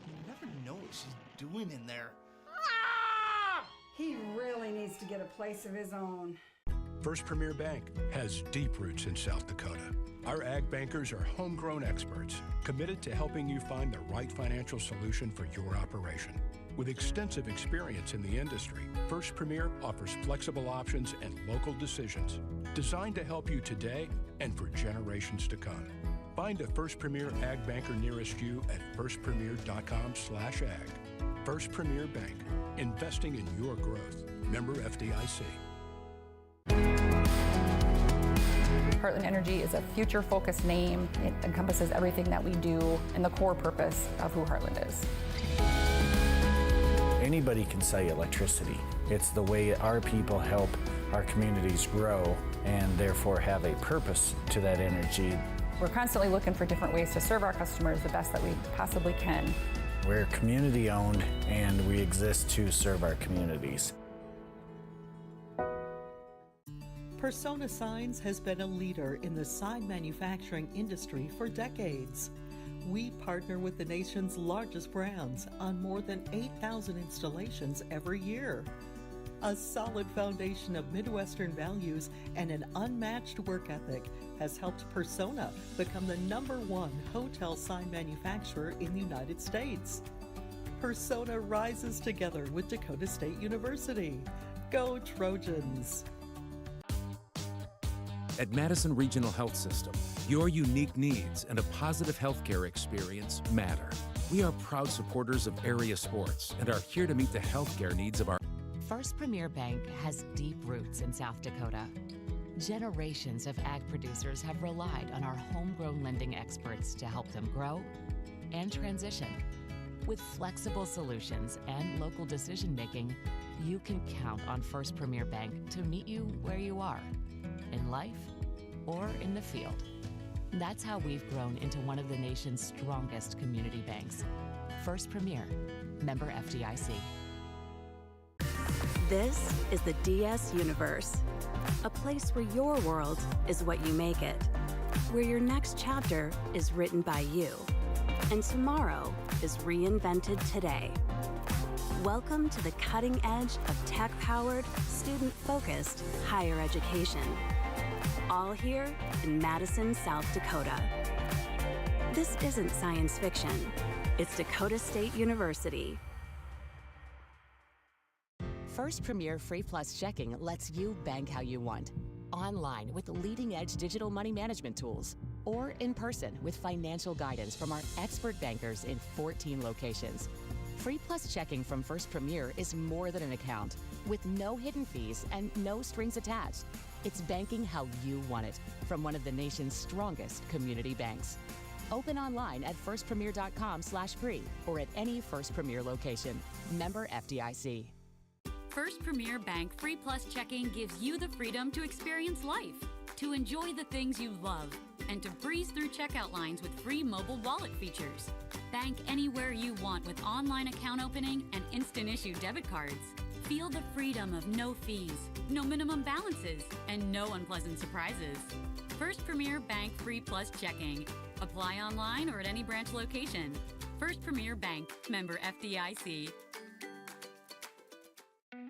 You never know what she's doing in there. Mom! He really needs to get a place of his own. First Premier Bank has deep roots in South Dakota. Our ag bankers are homegrown experts committed to helping you find the right financial solution for your operation. With extensive experience in the industry, First Premier offers flexible options and local decisions designed to help you today and for generations to come. Find a First Premier ag banker nearest you at firstpremier.com/ag. First Premier Bank, investing in your growth. Member FDIC. Heartland Energy is a future-focused name. It encompasses everything that we do and the core purpose of who Heartland is. Anybody can sell you electricity. It's the way our people help our communities grow and therefore have a purpose to that energy. We're constantly looking for different ways to serve our customers the best that we possibly can. We're community-owned and we exist to serve our communities. Persona Signs has been a leader in the sign manufacturing industry for decades. We partner with the nation's largest brands on more than 8,000 installations every year. A solid foundation of Midwestern values and an unmatched work ethic has helped Persona become the #1 hotel sign manufacturer in the United States. Persona rises together with Dakota State University. Go Trojans! At Madison Regional Health System, your unique needs and a positive healthcare experience matter. We are proud supporters of area sports and are here to meet the healthcare needs of our First Premier Bank has deep roots in South Dakota. Generations of ag producers have relied on our homegrown lending experts to help them grow and transition. With flexible solutions and local decision-making, you can count on First Premier Bank to meet you where you are, in life or in the field. That's how we've grown into one of the nation's strongest community banks. First Premier, member FDIC. This is the DS Universe, a place where your world is what you make it, where your next chapter is written by you, and tomorrow is reinvented today. Welcome to the cutting edge of tech-powered, student-focused higher education. All here in Madison, South Dakota. This isn't science fiction. It's Dakota State University. First Premier Free Plus Checking lets you bank how you want. Online with leading-edge digital money management tools, or in person with financial guidance from our expert bankers in 14 locations. Free Plus Checking from First Premier is more than an account, with no hidden fees and no strings attached. It's banking how you want it from one of the nation's strongest community banks. Open online at firstpremier.com/free or at any First Premier location. Member FDIC. First Premier Bank Free Plus Checking gives you the freedom to experience life, to enjoy the things you love, and to breeze through checkout lines with free mobile wallet features. Bank anywhere you want with online account opening and instant issue debit cards. Feel the freedom of no fees, no minimum balances, and no unpleasant surprises. First Premier Bank Free Plus Checking. Apply online or at any branch location. First Premier Bank, member FDIC.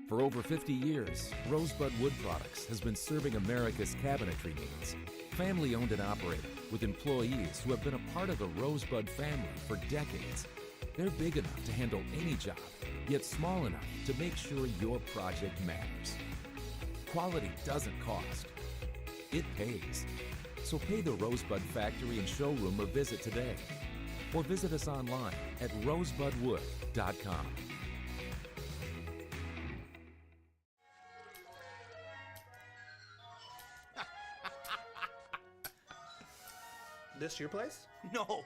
For over 50 years, Rosebud Wood Products has been serving America's cabinetry needs. Family owned and operated, with employees who have been a part of the Rosebud family for decades. They're big enough to handle any job, yet small enough to make sure your project matters. Quality doesn't cost. It pays. So pay the Rosebud Factory and Showroom a visit today. Or visit us online at rosebudwood.com. This your place? No.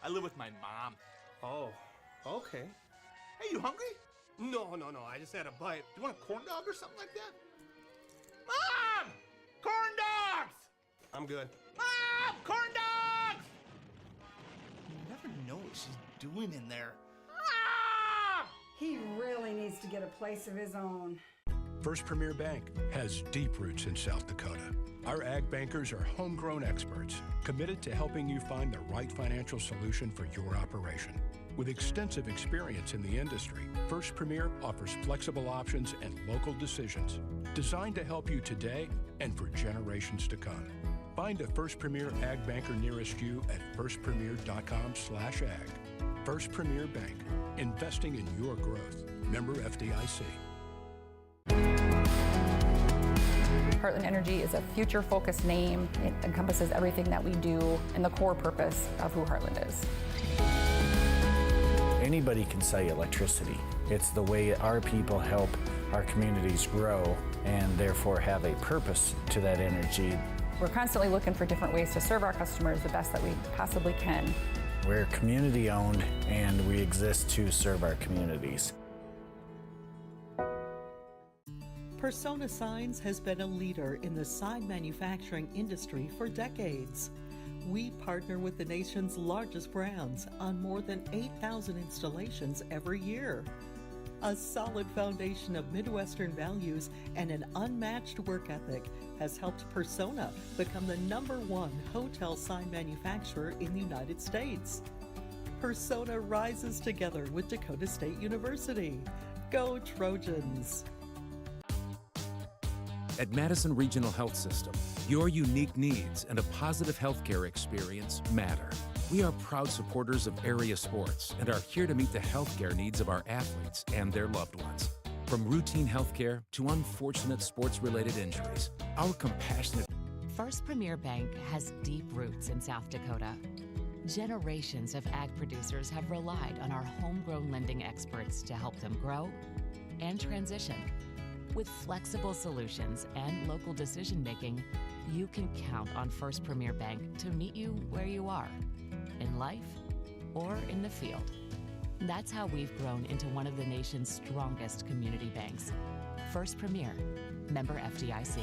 I live with my mom. Oh, okay. Hey, you hungry? No. I just had a bite. You want a corn dog or something like that? Mom! Corn dogs! I'm good. Mom! Corn dogs! You never know what she's doing in there. Mom! He really needs to get a place of his own. First Premier Bank has deep roots in South Dakota. Our ag bankers are homegrown experts committed to helping you find the right financial solution for your operation. With extensive experience in the industry, First Premier offers flexible options and local decisions designed to help you today and for generations to come. Find a First Premier ag banker nearest you at firstpremier.com/ag. First Premier Bank, investing in your growth. Member FDIC. Heartland Energy is a future-focused name. It encompasses everything that we do and the core purpose of who Heartland is. Anybody can sell you electricity. It's the way our people help our communities grow and therefore have a purpose to that energy. We're constantly looking for different ways to serve our customers the best that we possibly can. We're community-owned and we exist to serve our communities. Persona Signs has been a leader in the sign manufacturing industry for decades. We partner with the nation's largest brands on more than 8,000 installations every year. A solid foundation of Midwestern values and an unmatched work ethic has helped Persona become the #1 hotel sign manufacturer in the United States. Persona rises together with Dakota State University. Go Trojans! At Madison Regional Health System, your unique needs and a positive healthcare experience matter. We are proud supporters of area sports and are here to meet the healthcare needs of our athletes and their loved ones. From routine healthcare to unfortunate sports-related injuries, our compassionate... First Premier Bank has deep roots in South Dakota. Generations of ag producers have relied on our homegrown lending experts to help them grow and transition. With flexible solutions and local decision-making, you can count on First Premier Bank to meet you where you are, in life or in the field. That's how we've grown into one of the nation's strongest community banks. First Premier, member FDIC.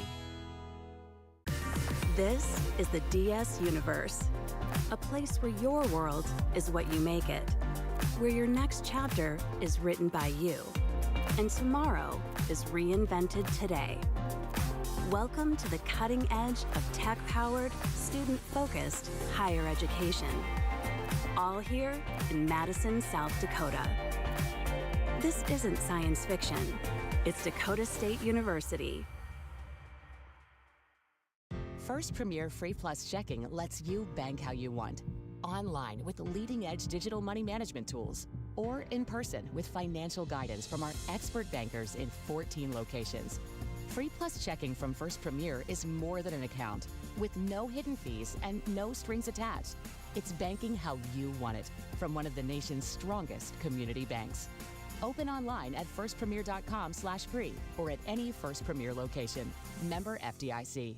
This is the DS Universe, a place where your world is what you make it, where your next chapter is written by you, and tomorrow is reinvented today. Welcome to the cutting edge of tech-powered, student-focused higher education. All here in Madison, South Dakota. This isn't science fiction. It's Dakota State University. First Premier Free Plus Checking lets you bank how you want. Online with leading-edge digital money management tools, or in person with financial guidance from our expert bankers in 14 locations. Free Plus Checking from First Premier is more than an account, with no hidden fees and no strings attached. It's banking how you want it from one of the nation's strongest community banks. Open online at firstpremier.com/free or at any First Premier location. Member FDIC.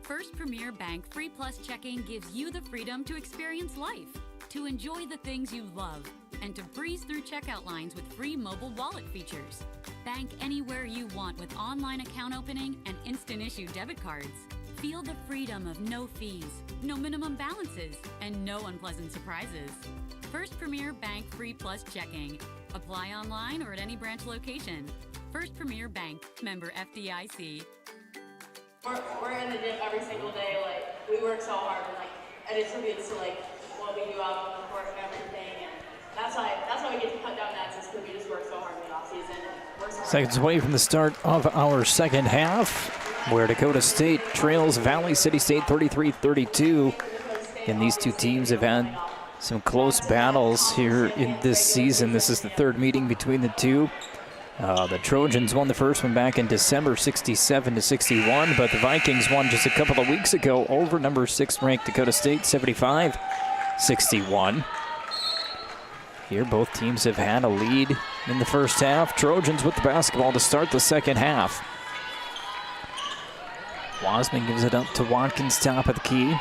First Premier Bank Free Plus Checking gives you the freedom to experience life, to enjoy the things you love, and to breeze through checkout lines with free mobile wallet features. Bank anywhere you want with online account opening and instant issue debit cards. Feel the freedom of no fees, no minimum balances, and no unpleasant surprises. First Premier Bank Free Plus Checking. Apply online or at any branch location. First Premier Bank, member FDIC. We're in the gym every single day. Like, we work so hard, and it attributes to what we do out on the court and everything. And that's how we get to cut down nets, is because we just work so hard in the off season. Seconds away from the start of our second half, where Dakota State trails Valley City State 33-32. And these two teams have had some close battles here in this season. This is the third meeting between the two. The Trojans won the first one back in December, 67-61, but the Vikings won just a couple of weeks ago over number 6 ranked Dakota State, 75-61. Here, both teams have had a lead in the first half. Trojans with the basketball to start the second half. Wasman gives it up to Watkins, top of the key.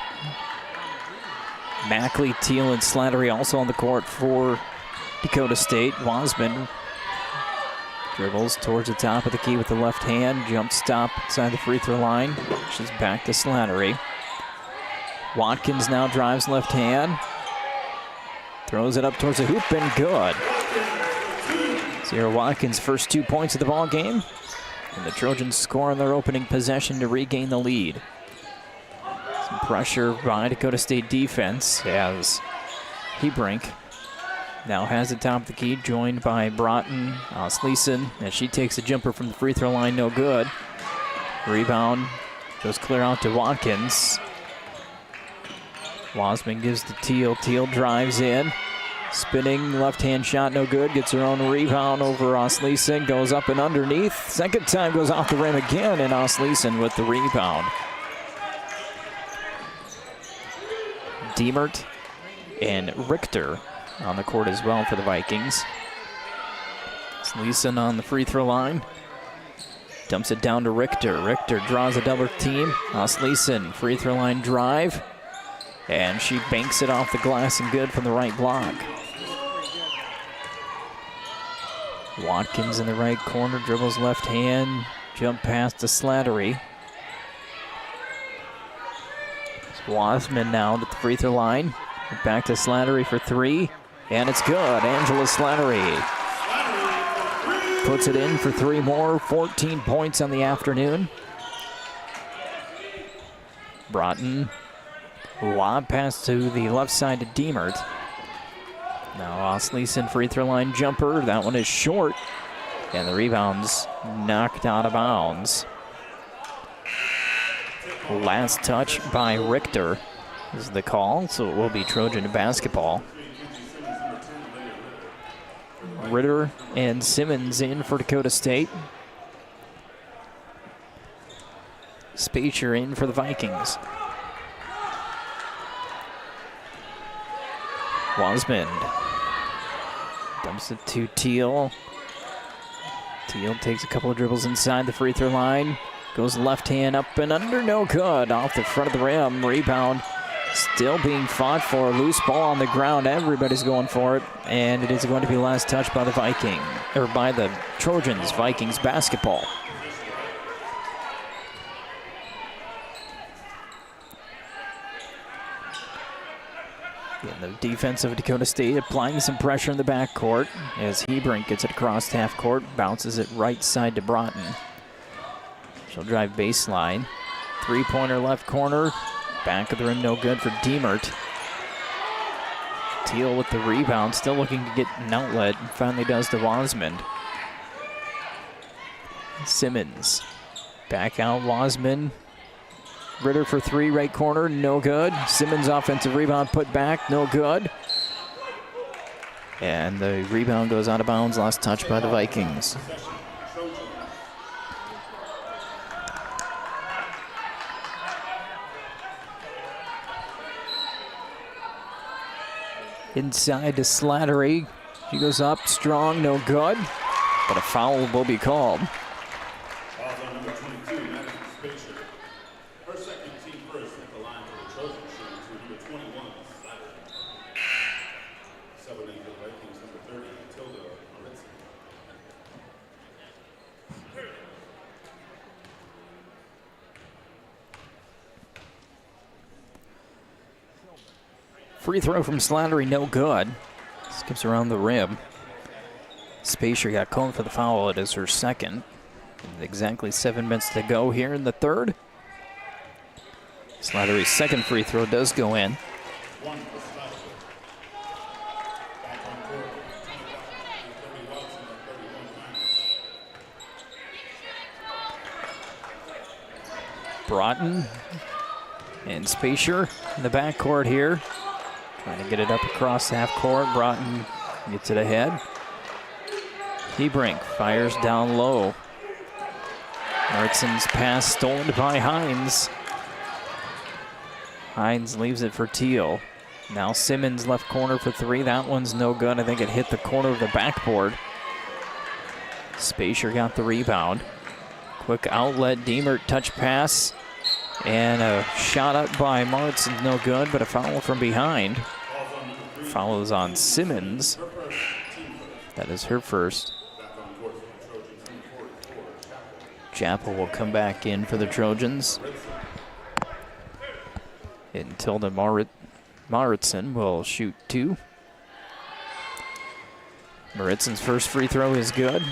Mackley, Teal, and Slattery also on the court for Dakota State. Wasman dribbles towards the top of the key with the left hand. Jump stop inside the free throw line. She's back to Slattery. Watkins now drives left hand. Throws it up towards the hoop and good. Sierra Watkins' first 2 points of the ball game. And the Trojans score on their opening possession to regain the lead. Some pressure by Dakota State defense as Hebrink now has the top of the key, joined by Broughton. Osleson, as she takes a jumper from the free throw line, no good. Rebound goes clear out to Watkins. Wasman gives to Teal. Teal drives in. Spinning left-hand shot, no good. Gets her own rebound over Osleson. Goes up and underneath. Second time goes off the rim again, and Osleson with the rebound. Diemert and Richter on the court as well for the Vikings. Osleson on the free throw line. Dumps it down to Richter. Richter draws a double team. Osleson, free throw line drive. And she banks it off the glass and good from the right block. Watkins in the right corner, dribbles left hand, jump pass to Slattery. Wasman now to the free throw line. Back to Slattery for 3, and it's good. Angela Slattery puts it in for 3 more, 14 points on the afternoon. Broughton, lob pass to the left side to Diemert. Now Osleson free throw line jumper. That one is short, and the rebound's knocked out of bounds. Last touch by Richter is the call, so it will be Trojan basketball. Ritter and Simmons in for Dakota State. Spacer in for the Vikings. Wasman dumps it to Teal. Teal takes a couple of dribbles inside the free throw line. Goes left hand up and under, no good. Off the front of the rim, rebound still being fought for. Loose ball on the ground, everybody's going for it. And it is going to be last touch by the by the Trojans. Vikings basketball. And the defense of Dakota State applying some pressure in the backcourt as Hebrink gets it across half court, bounces it right side to Broughton. She'll drive baseline. Three-pointer left corner. Back of the rim, no good for Diemert. Teal with the rebound, still looking to get an outlet, and finally does to Wasmond. Simmons. Back out, Wasmond. Ritter for three, right corner, no good. Simmons offensive rebound put back, no good. And the rebound goes out of bounds, last touch by the Vikings. Inside to Slattery. She goes up, strong, no good. But a foul will be called. Free throw from Slattery, no good. Skips around the rim. Spacer got called for the foul. It is her second. With exactly 7 minutes to go here in the third. Slattery's second free throw does go in. Broughton and Spacer in the backcourt here. Trying to get it up across half court. Broughton gets it ahead. Hebrink fires down low. Martson's pass stolen by Hines. Hines leaves it for Teal. Now Simmons left corner for three. That one's no good. I think it hit the corner of the backboard. Spacer got the rebound. Quick outlet. Diemert touch pass. And a shot up by Martson, no good, but a foul from behind. Foul is on Simmons. That is her first. Chapel will come back in for the Trojans. And Tilda Maritson will shoot two. Maritson's first free throw is good.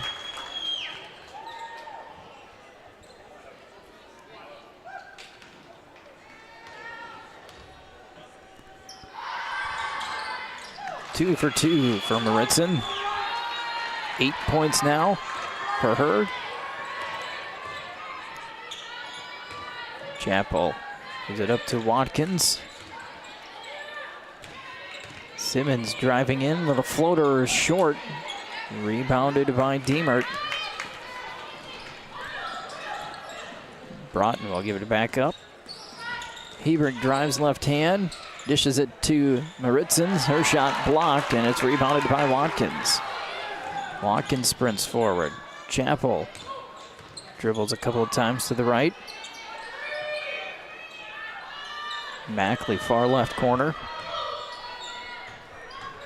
Two for two for Maritson. 8 points now for her. Chapel gives it up to Watkins. Simmons driving in, little floater is short. Rebounded by Diemert. Broughton will give it back up. Hebert drives left hand. Dishes it to Maritson. Her shot blocked, and it's rebounded by Watkins. Watkins sprints forward. Chapel dribbles a couple of times to the right. Mackley, far left corner.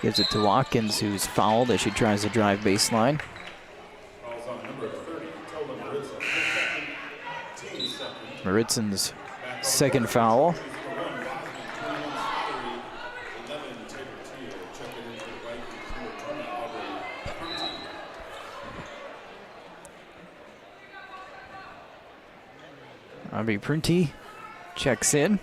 Gives it to Watkins, who's fouled as she tries to drive baseline. Maritson's second foul. Aubrey Prunty checks in.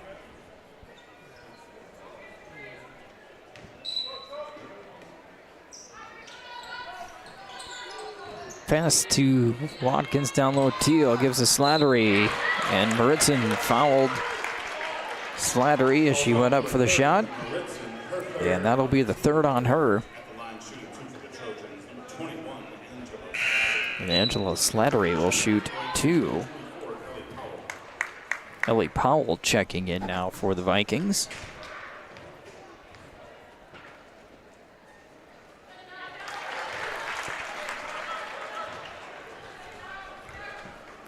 Pass to Watkins down low. Teal gives to Slattery, and Maritson fouled Slattery as she went up for the shot. And that'll be the third on her. And Angela Slattery will shoot two. Ellie Powell checking in now for the Vikings.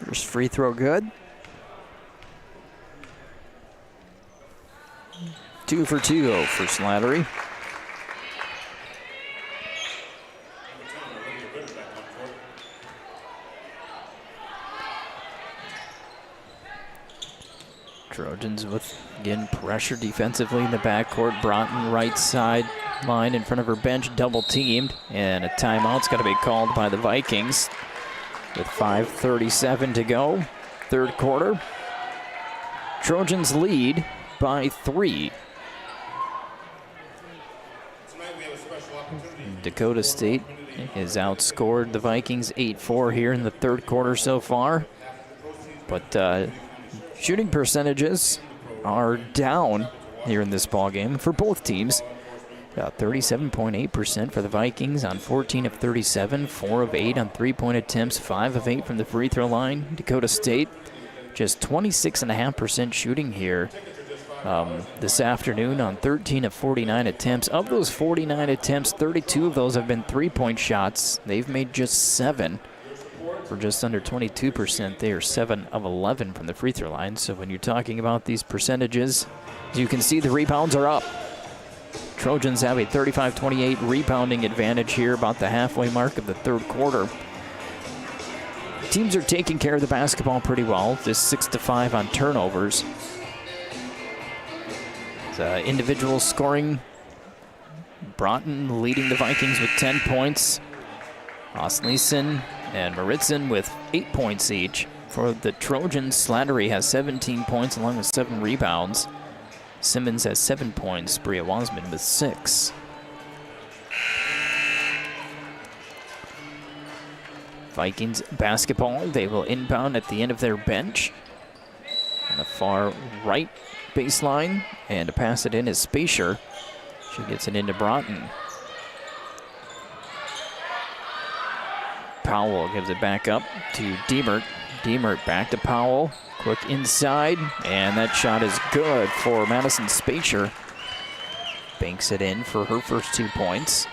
First free throw good. 2 for 2 for Slattery. Trojans with, again, pressure defensively in the backcourt. Broughton right side line in front of her bench, double teamed, and a timeout's got to be called by the Vikings with 5:37 to go. third quarter. Trojans lead by 3. Dakota State has outscored the Vikings 8-4 here in the third quarter so far. But shooting percentages are down here in this ballgame for both teams. 37.8% for the Vikings on 14 of 37, 4 of 8 on three-point attempts, 5 of 8 from the free throw line. Dakota State just 26.5% shooting here this afternoon on 13 of 49 attempts. Of those 49 attempts, 32 of those have been three-point shots. They've made just 7 for just under 22%. They are 7 of 11 from the free throw line. So when you're talking about these percentages, as you can see, the rebounds are up. Trojans have a 35-28 rebounding advantage here about the halfway mark of the third quarter. Teams are taking care of the basketball pretty well. Just 6-5 on turnovers. Individual scoring, Broughton leading the Vikings with 10 points. Osleson and Maritzen with 8 points each. For the Trojans, Slattery has 17 points along with 7 rebounds. Simmons has 7 points, Bria Wasman with 6. Vikings basketball, they will inbound at the end of their bench. On the far right baseline, and to pass it in is Spacier. She gets it into Broughton. Powell gives it back up to Diemert. Diemert back to Powell. Quick inside, and that shot is good for Madison Spacier. Banks it in for her first 2 points.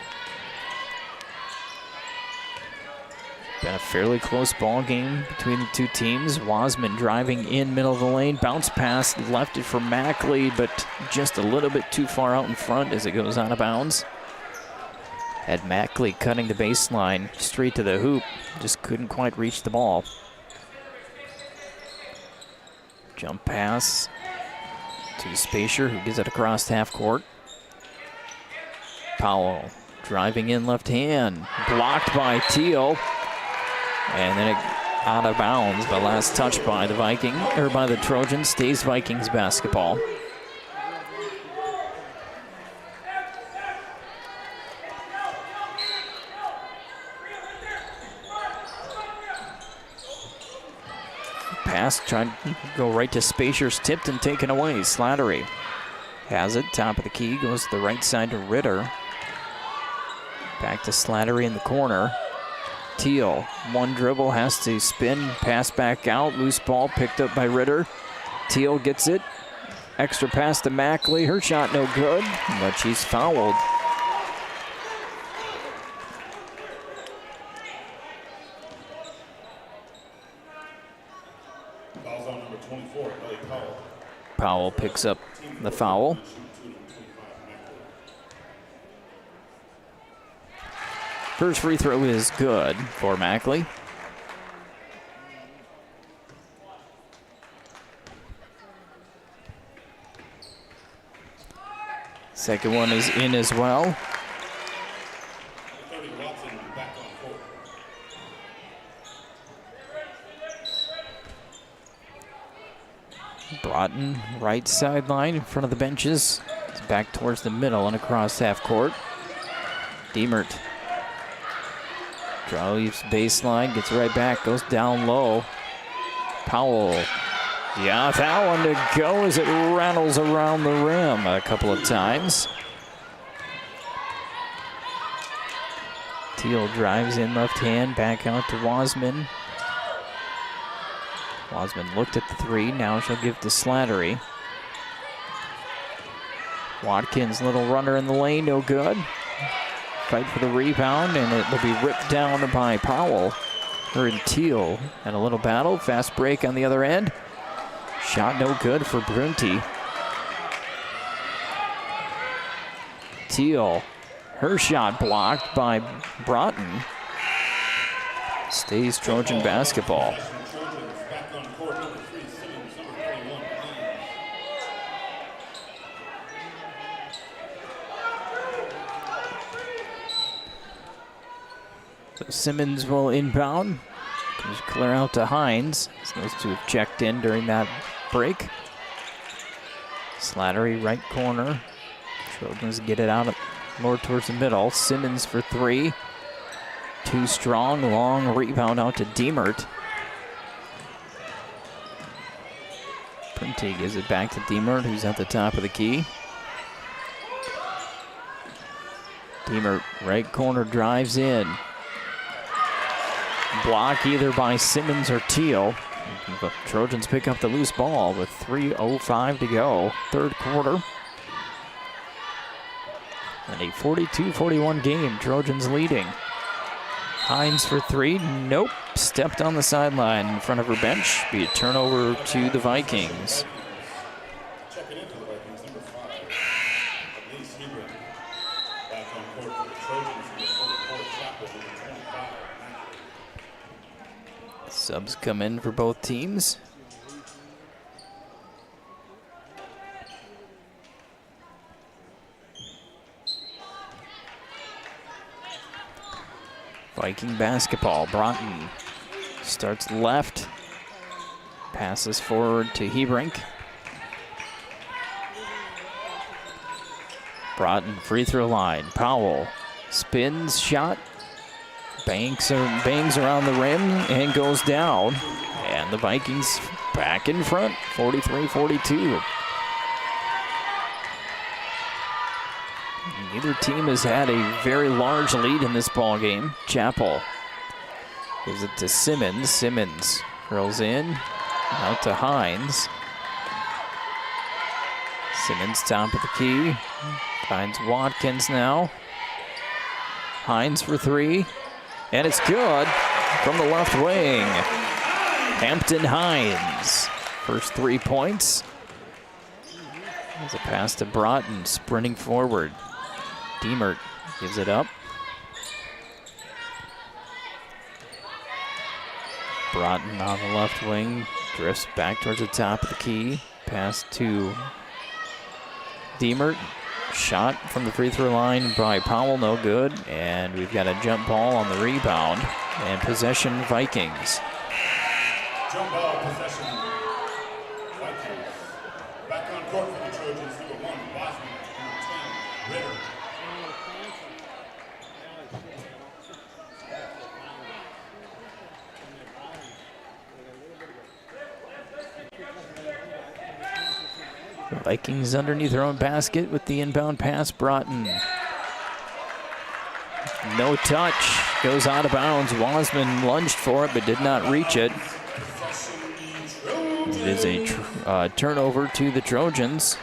Been a fairly close ball game between the two teams. Wasman driving in middle of the lane. Bounce pass, left it for Mackley, but just a little bit too far out in front as it goes out of bounds. Had Mackley cutting the baseline straight to the hoop. Just couldn't quite reach the ball. Jump pass to Spacier, who gives it across half court. Powell driving in left hand. Blocked by Teal. And then it out of bounds, but last touch by the by the Trojans, stays Vikings basketball. Pass trying to go right to Spacier's, tipped and taken away. Slattery has it, top of the key, goes to the right side to Ritter. Back to Slattery in the corner. Teal, one dribble, has to spin, pass back out, loose ball picked up by Ritter. Teal gets it, extra pass to Mackley, her shot no good, but she's fouled. Foul's on number 24, Ellie Powell. Powell picks up the foul. First free throw is good for Mackley. Second one is in as well. Broughton, right sideline in front of the benches. It's back towards the middle and across half court. Diemert drives baseline, gets right back, goes down low. Powell, yeah, that one to go as it rattles around the rim a couple of times. Teal drives in left hand, back out to Wasman. Wasman looked at the three, now she'll give to Slattery. Watkins, little runner in the lane, no good. Fight for the rebound, and it will be ripped down by Powell. Her and Teal and a little battle. Fast break on the other end. Shot no good for Brunty. Teal, her shot blocked by Broughton. Stays Trojan basketball. So Simmons will inbound. Comes clear out to Hines. So those two have checked in during that break. Slattery right corner. Trojans get it out more towards the middle. Simmons for three. Too strong, long rebound out to Diemert. Prunty gives it back to Diemert, who's at the top of the key. Diemert, right corner, drives in. Block either by Simmons or Teal. The Trojans pick up the loose ball with 3:05 to go, third quarter. And a 42-41 game, Trojans leading. Hines for three, nope. Stepped on the sideline in front of her bench. Be a turnover to the Vikings. Checking into the Vikings, number 5, Elise Hebron. Back on court for the Trojans, number 44, Chapel, number 25. Subs come in for both teams. Viking basketball. Broughton starts left. Passes forward to Hebrink. Broughton free throw line. Powell spins, shot. Bangs around the rim and goes down. And the Vikings back in front, 43-42. Neither team has had a very large lead in this ball game. Chapel gives it to Simmons. Simmons curls in, out to Hines. Simmons top of the key. Finds Watkins now. Hines for three. And it's good from the left wing. Hampton Hines. First 3 points. There's a pass to Broughton, sprinting forward. Diemert gives it up. Broughton on the left wing. Drifts back towards the top of the key. Pass to Diemert. Shot from the free throw line by Powell, no good. And we've got a jump ball on the rebound. And possession Vikings. Jump ball, possession, Vikings. Back on court for the Trojans, number 1, Bosman, number 10, Ritter. Vikings underneath their own basket with the inbound pass. Broughton. No touch. Goes out of bounds. Wasman lunged for it but did not reach it. It is a turnover to the Trojans.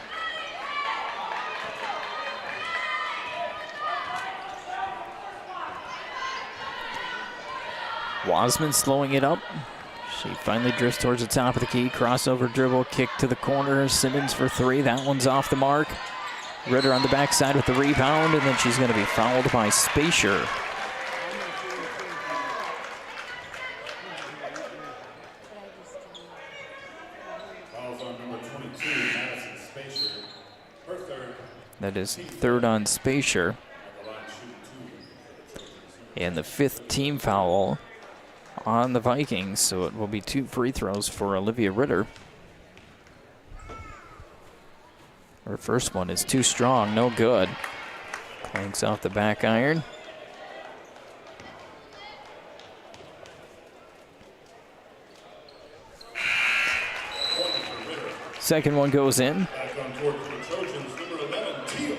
Wasman slowing it up. She finally drifts towards the top of the key. Crossover dribble, kick to the corner. Simmons for three. That one's off the mark. Ritter on the backside with the rebound, and then she's going to be fouled by Spacier. Fouls on number 22, Madison Spacier. Her third. That is third on Spacier. And the 5th team foul on the Vikings, so it will be 2 free throws for Olivia Ritter. Her first one is too strong, no good. Clanks off the back iron. Second one goes in. Back on court for the Trojans, number 11, Teal.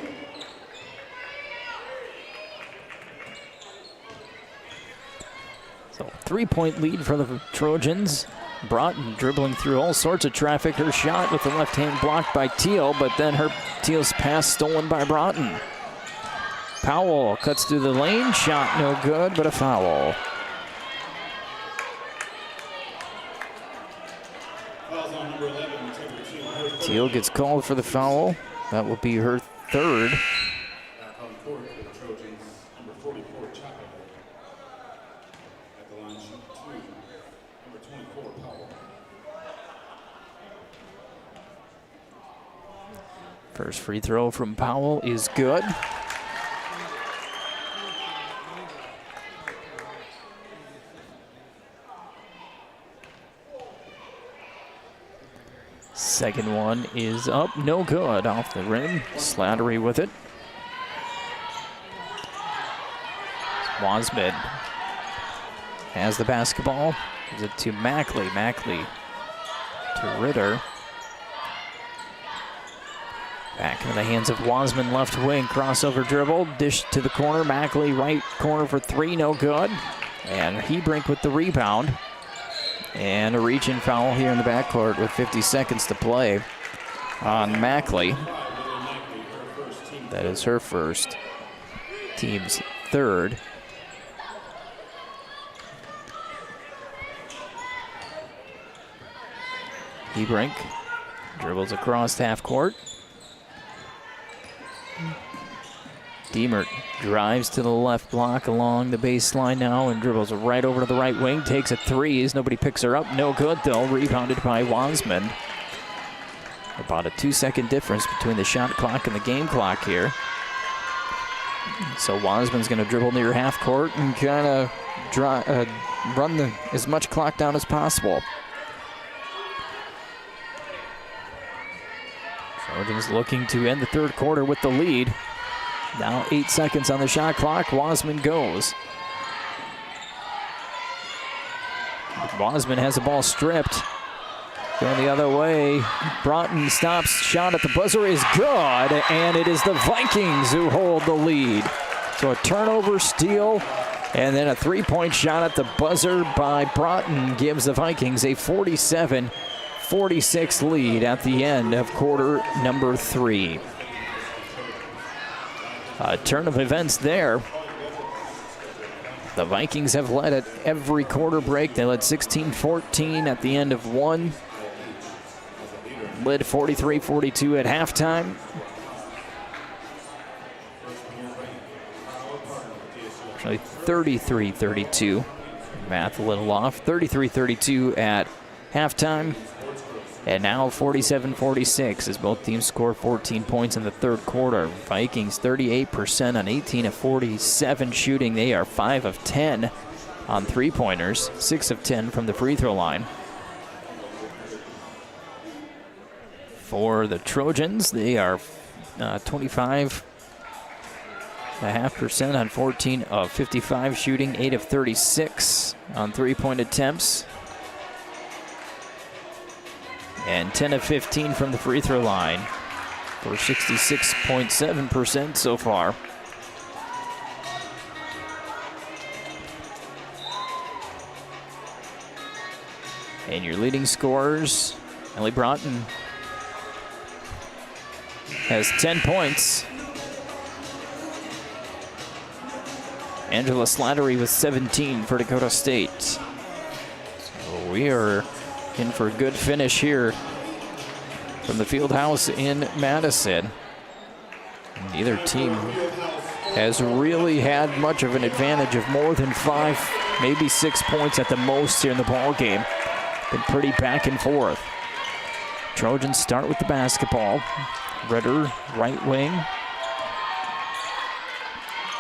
So 3-point lead for the Trojans. Broughton dribbling through all sorts of traffic. Her shot with the left hand blocked by Teal, but then Teal's pass stolen by Broughton. Powell cuts through the lane. Shot no good, but a foul. Fouls on number 11, Teal gets called for the foul. That will be her third. Back on court for the Trojans, number 44, Chapel. At the line, shoot 2, number 24, Powell. First free throw from Powell is good. Second one is up, no good, off the rim. Slattery with it. Wasman has the basketball. Gives it to Mackley. Mackley to Ritter. Back into the hands of Wasman, left wing. Crossover dribble. Dish to the corner. Mackley, right corner for three, no good. And Hebrink with the rebound. And a reach-in foul here in the backcourt with 50 seconds to play on Mackley. That is her first. Team's third. Hebrink dribbles across half court. Diemert drives to the left block along the baseline now and dribbles right over to the right wing. Takes a three as nobody picks her up. No good though. Rebounded by Wasman. About a 2-second difference between the shot clock and the game clock here. So Wasman's going to dribble near half court and kind of run as much clock down as possible. Trojans looking to end the third quarter with the lead. Now 8 seconds on the shot clock. Wasman goes. Wasman has the ball stripped. Going the other way. Broughton stops. Shot at the buzzer is good. And it is the Vikings who hold the lead. So a turnover, steal, and then a three-point shot at the buzzer by Broughton gives the Vikings a 47-46 lead at the end of quarter number 3. A turn of events there. The Vikings have led at every quarter break. They led 16-14 at the end of one. Led 43-42 at halftime. Actually 33-32. Math a little off. 33-32 at halftime. And now 47-46 as both teams score 14 points in the third quarter. Vikings 38% on 18 of 47 shooting. They are 5 of 10 on three-pointers, 6 of 10 from the free throw line. For the Trojans, they are 25.5% on 14 of 55 shooting, 8 of 36 on three-point attempts. And 10 of 15 from the free throw line for 66.7% so far. And your leading scorers, Ellie Broughton has 10 points. Angela Slattery with 17 for Dakota State. So we are in for a good finish here from the Fieldhouse in Madison. Neither team has really had much of an advantage of more than 5, maybe 6 points at the most here in the ball game. Been pretty back and forth. Trojans start with the basketball. Ritter, right wing.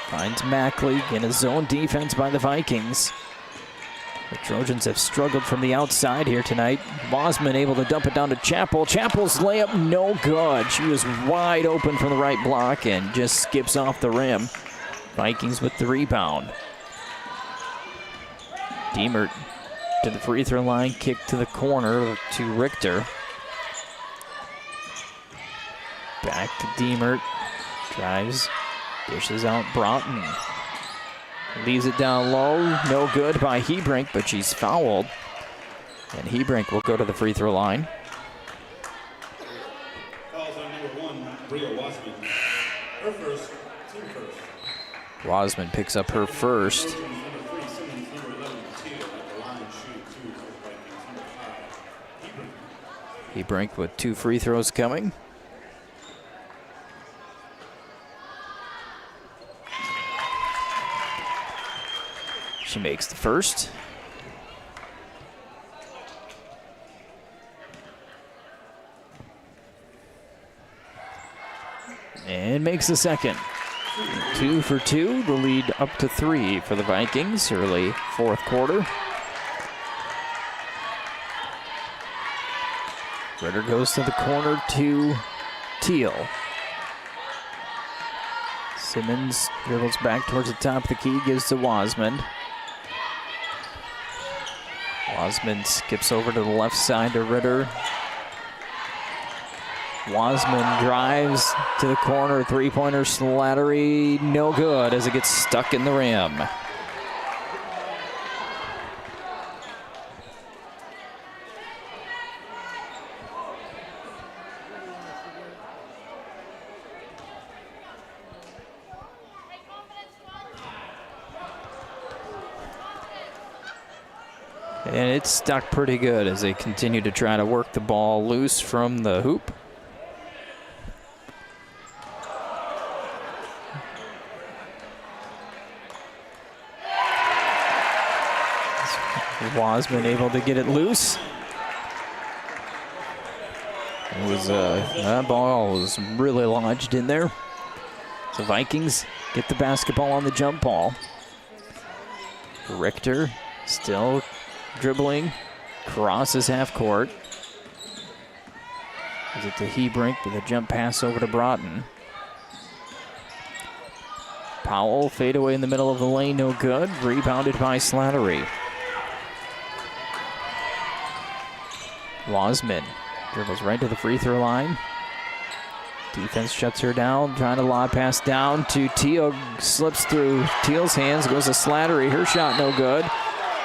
Finds Mackley in a zone defense by the Vikings. The Trojans have struggled from the outside here tonight. Wasman able to dump it down to Chappell. Chappell's layup, no good. She was wide open from the right block and just skips off the rim. Vikings with the rebound. Diemert to the free throw line, kick to the corner to Richter. Back to Diemert. Drives, dishes out Broughton. Leaves it down low, no good by Hebrink, but she's fouled. And Hebrink will go to the free throw line. Fouls on number 1, Bria Wasman. Her first, team first. Wasman picks up her first. Number 3, Simmons, number 11, Teal at the line, shoot 2 for the Vikings. Number 5, Hebrink with 2 free throws coming. She makes the first. And makes the second. 2 for 2, the lead up to 3 for the Vikings, early fourth quarter. Ritter goes to the corner to Teal. Simmons dribbles back towards the top of the key, gives to Wasman. Wasman skips over to the left side to Ritter. Wasman drives to the corner, three-pointer Slattery, no good as it gets stuck in the rim. And it's stuck pretty good as they continue to try to work the ball loose from the hoop. Wasman able to get it loose. It was that ball was really lodged in there. So Vikings get the basketball on the jump ball. Richter still dribbling, crosses half court. Is it to Hebrink with a jump pass over to Broughton. Powell fade away in the middle of the lane, no good. Rebounded by Slattery. Wasman dribbles right to the free throw line. Defense shuts her down, trying to lob pass down to Teal. Slips through Teal's hands, goes to Slattery. Her shot no good.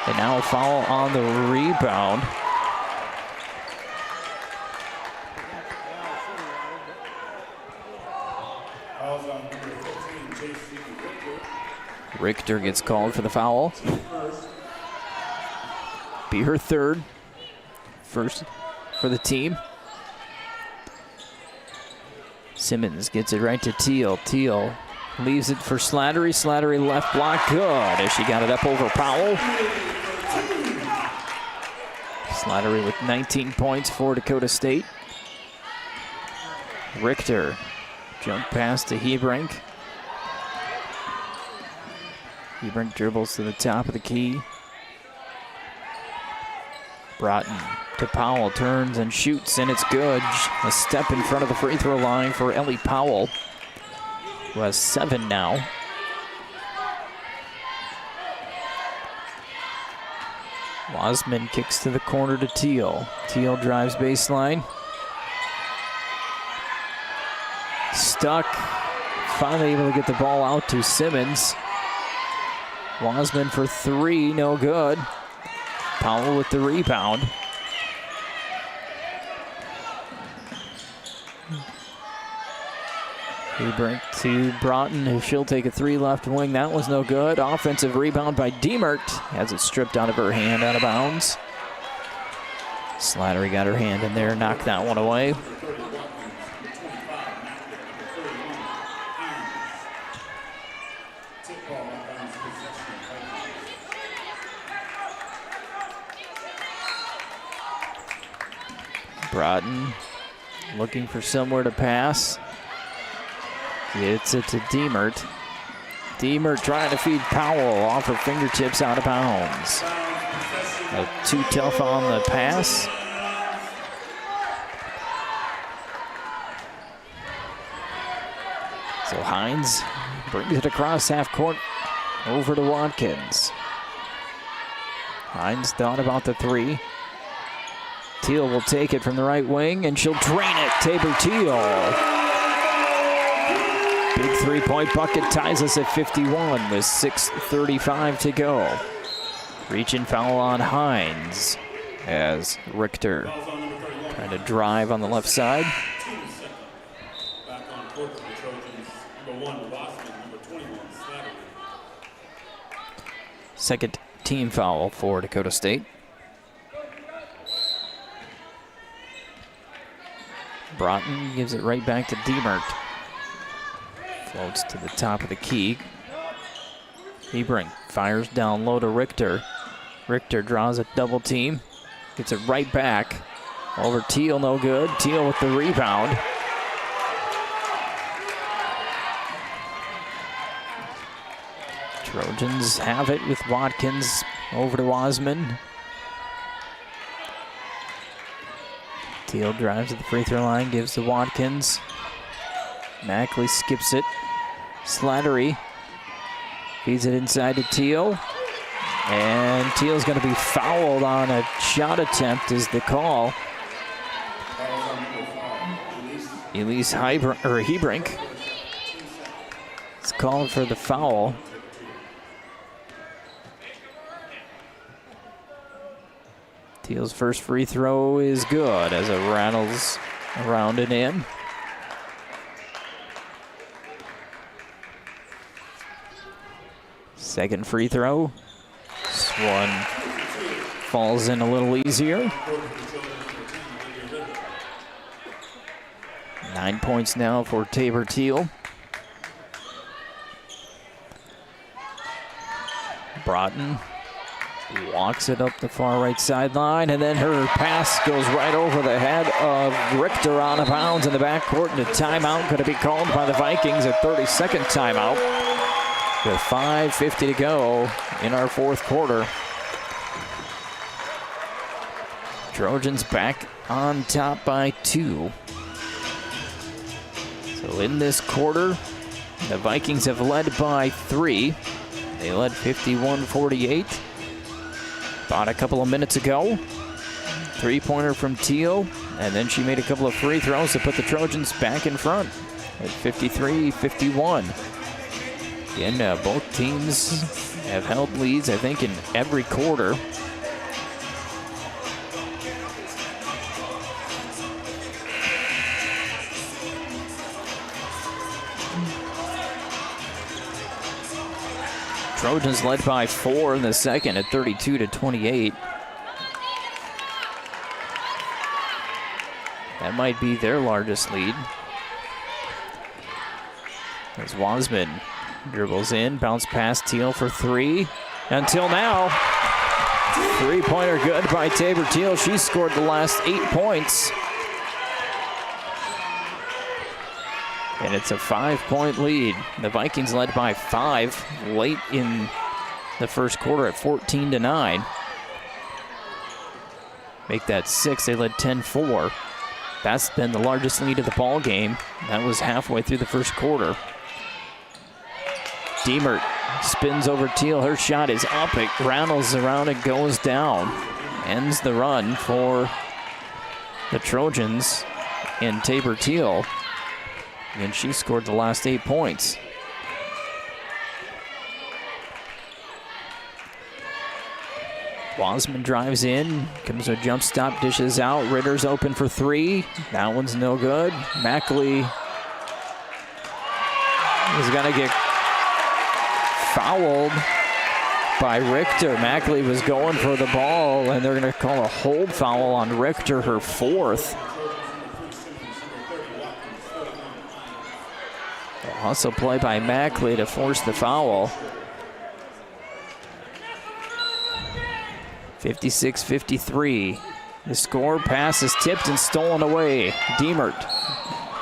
And now a foul on the rebound. Richter gets called for the foul. Be her third. First for the team. Simmons gets it right to Teal. Teal leaves it for Slattery. Slattery left block, good as she got it up over Powell. Slattery with 19 points for Dakota State. Richter, jump pass to Hebrink. Hebrink dribbles to the top of the key. Broughton to Powell, turns and shoots, and it's good. A step in front of the free throw line for Ellie Powell, who has 7 now. Wasman kicks to the corner to Teal. Teal drives baseline. Stuck. Finally able to get the ball out to Simmons. Wasman for 3, no good. Powell with the rebound. Hebrink to Broughton, who she'll take a 3 left wing. That was no good. Offensive rebound by Diemert. Has it stripped out of her hand, out of bounds. Slattery got her hand in there, knocked that one away. Broughton looking for somewhere to pass. Gets it to Diemert. Diemert trying to feed Powell off her fingertips out of bounds. Too tough on the pass. So Hines brings it across half court over to Watkins. Hines thought about the 3. Teal will take it from the right wing, and she'll drain it. Tabor Teal. Big 3-point bucket ties us at 51 with 6:35 to go. Reach-in foul on Hines as Richter trying to drive on the left side. Back on court for the Trojans, number 1, Boston, number 21, Slattery. Second team foul for Dakota State. Broughton gives it right back to Diemert. Floats to the top of the key. Hebrink fires down low to Richter. Richter draws a double team. Gets it right back. Over Teal, no good. Teal with the rebound. Trojans have it with Watkins over to Wasman. Teal drives to the free throw line, gives to Watkins. Mackley skips it. Slattery feeds it inside to Teal. And Teal's going to be fouled on a shot attempt is the call. Elise Hebrink is called for the foul. Teal's first free throw is good as it rattles around and in. Second free throw. This one falls in a little easier. 9 points now for Tabor Teal. Broughton walks it up the far right sideline, and then her pass goes right over the head of Richter out of bounds in the backcourt, and a timeout going to be called by the Vikings, a 30-second timeout with 5:50 to go in our fourth quarter. Trojans back on top by 2. So in this quarter, the Vikings have led by 3. They led 51-48. About a couple of minutes ago. Three-pointer from Teal, and then she made a couple of free throws to put the Trojans back in front at 53-51. Again, both teams have held leads, I think, in every quarter. Trojans led by 4 in the second at 32-28. That might be their largest lead. As Wasman dribbles in, bounce past Teal for 3. Until now, three-pointer good by Tabor Teal. She scored the last 8 points. And it's a 5-point lead. The Vikings led by 5 late in the first quarter at 14-9. Make that 6. They led 10-4. That's been the largest lead of the ball game. That was halfway through the first quarter. Diemert spins over Teal. Her shot is up. It rattles around and goes down. Ends the run for the Trojans and Tabor Teal. And she scored the last 8 points. Wasman drives in, comes with a jump stop, dishes out. Ritter's open for 3. That one's no good. Mackley is going to get fouled by Richter. Mackley was going for the ball, and they're going to call a hold foul on Richter, her 4th. Also play by Mackley to force the foul. 56-53. The score, pass is tipped and stolen away. Diemert.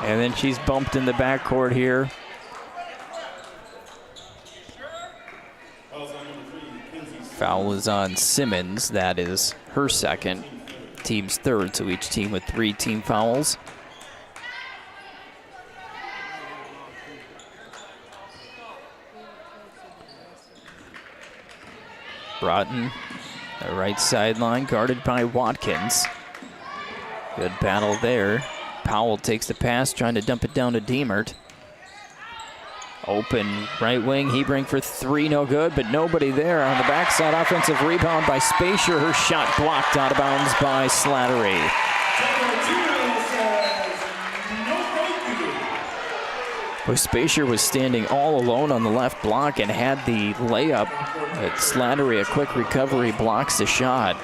And then she's bumped in the backcourt here. Foul is on Simmons. That is her second. Team's third, so each team with 3 team fouls. Broughton, the right sideline, guarded by Watkins. Good battle there. Powell takes the pass, trying to dump it down to Diemert. Open right wing, Hebrink for 3, no good, but nobody there. On the backside, offensive rebound by Spacier. Her shot blocked out of bounds by Slattery. Well, Spacier was standing all alone on the left block and had the layup. But Slattery, a quick recovery, blocks the shot.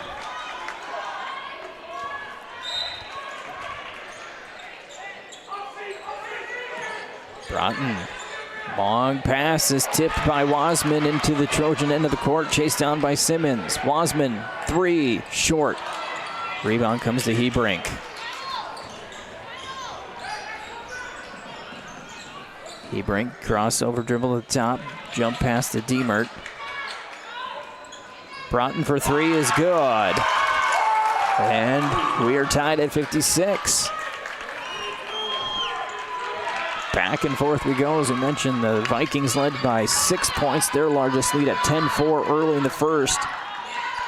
Broughton, long pass is tipped by Wasman into the Trojan end of the court, chased down by Simmons. Wasman, 3, short. Rebound comes to Hebrink. Hebrink, crossover dribble at the top, jump pass to Diemert. Broughton for 3 is good. And we are tied at 56. Back and forth we go. As we mentioned, the Vikings led by 6 points, their largest lead at 10-4 early in the first.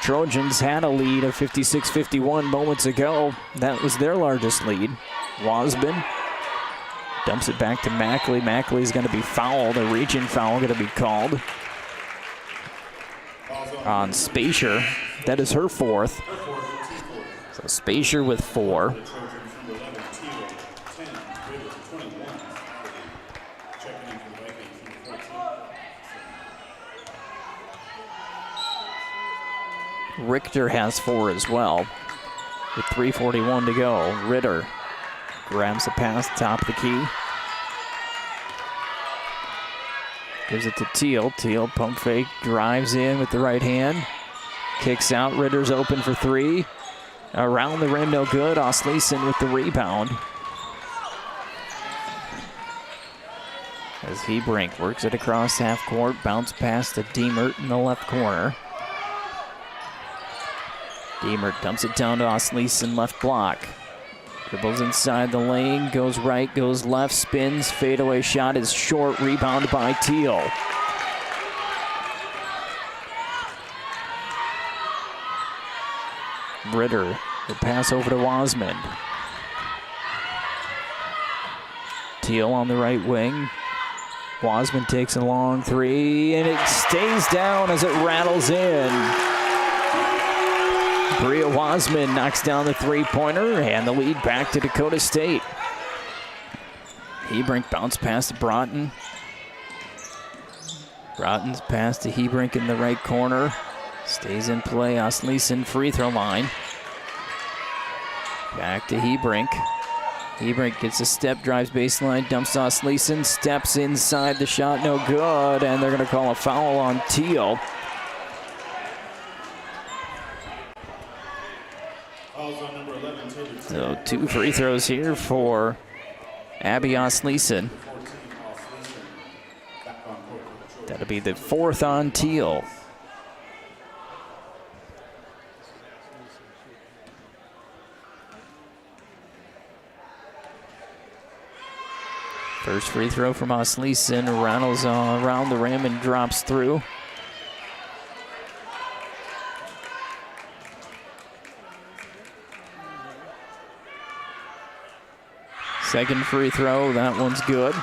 Trojans had a lead of 56-51 moments ago. That was their largest lead. Wasman dumps it back to Mackley. Mackley's going to be fouled. A reach-in foul going to be called on Spacier. That is her fourth. So Spacier with 4. Richter has 4 as well, with 3:41 to go. Ritter grabs the pass, top of the key. Gives it to Teal. Teal pump fake, drives in with the right hand. Kicks out, Ritter's open for 3. Around the rim, no good. Osleson with the rebound. As Hebrink works it across half court, bounce pass to Diemert in the left corner. Diemert dumps it down to Osleson, left block. Dribbles inside the lane, goes right, goes left, spins, fadeaway shot is short, rebound by Teal. Ritter, the pass over to Wasman. Teal on the right wing. Wasman takes a long 3, and it stays down as it rattles in. Bria Wasman knocks down the 3-pointer, and the lead back to Dakota State. Hebrink bounce pass to Broughton. Broughton's pass to Hebrink in the right corner. Stays in play, Osleson free throw line. Back to Hebrink. Hebrink gets a step, drives baseline, dumps Osleson, steps inside, the shot no good, and they're going to call a foul on Teal. So 2 free throws here for Abby Osleson. That'll be the 4th on Teal. First free throw from Osleson, rattles around the rim and drops through. Second free throw, that one's good.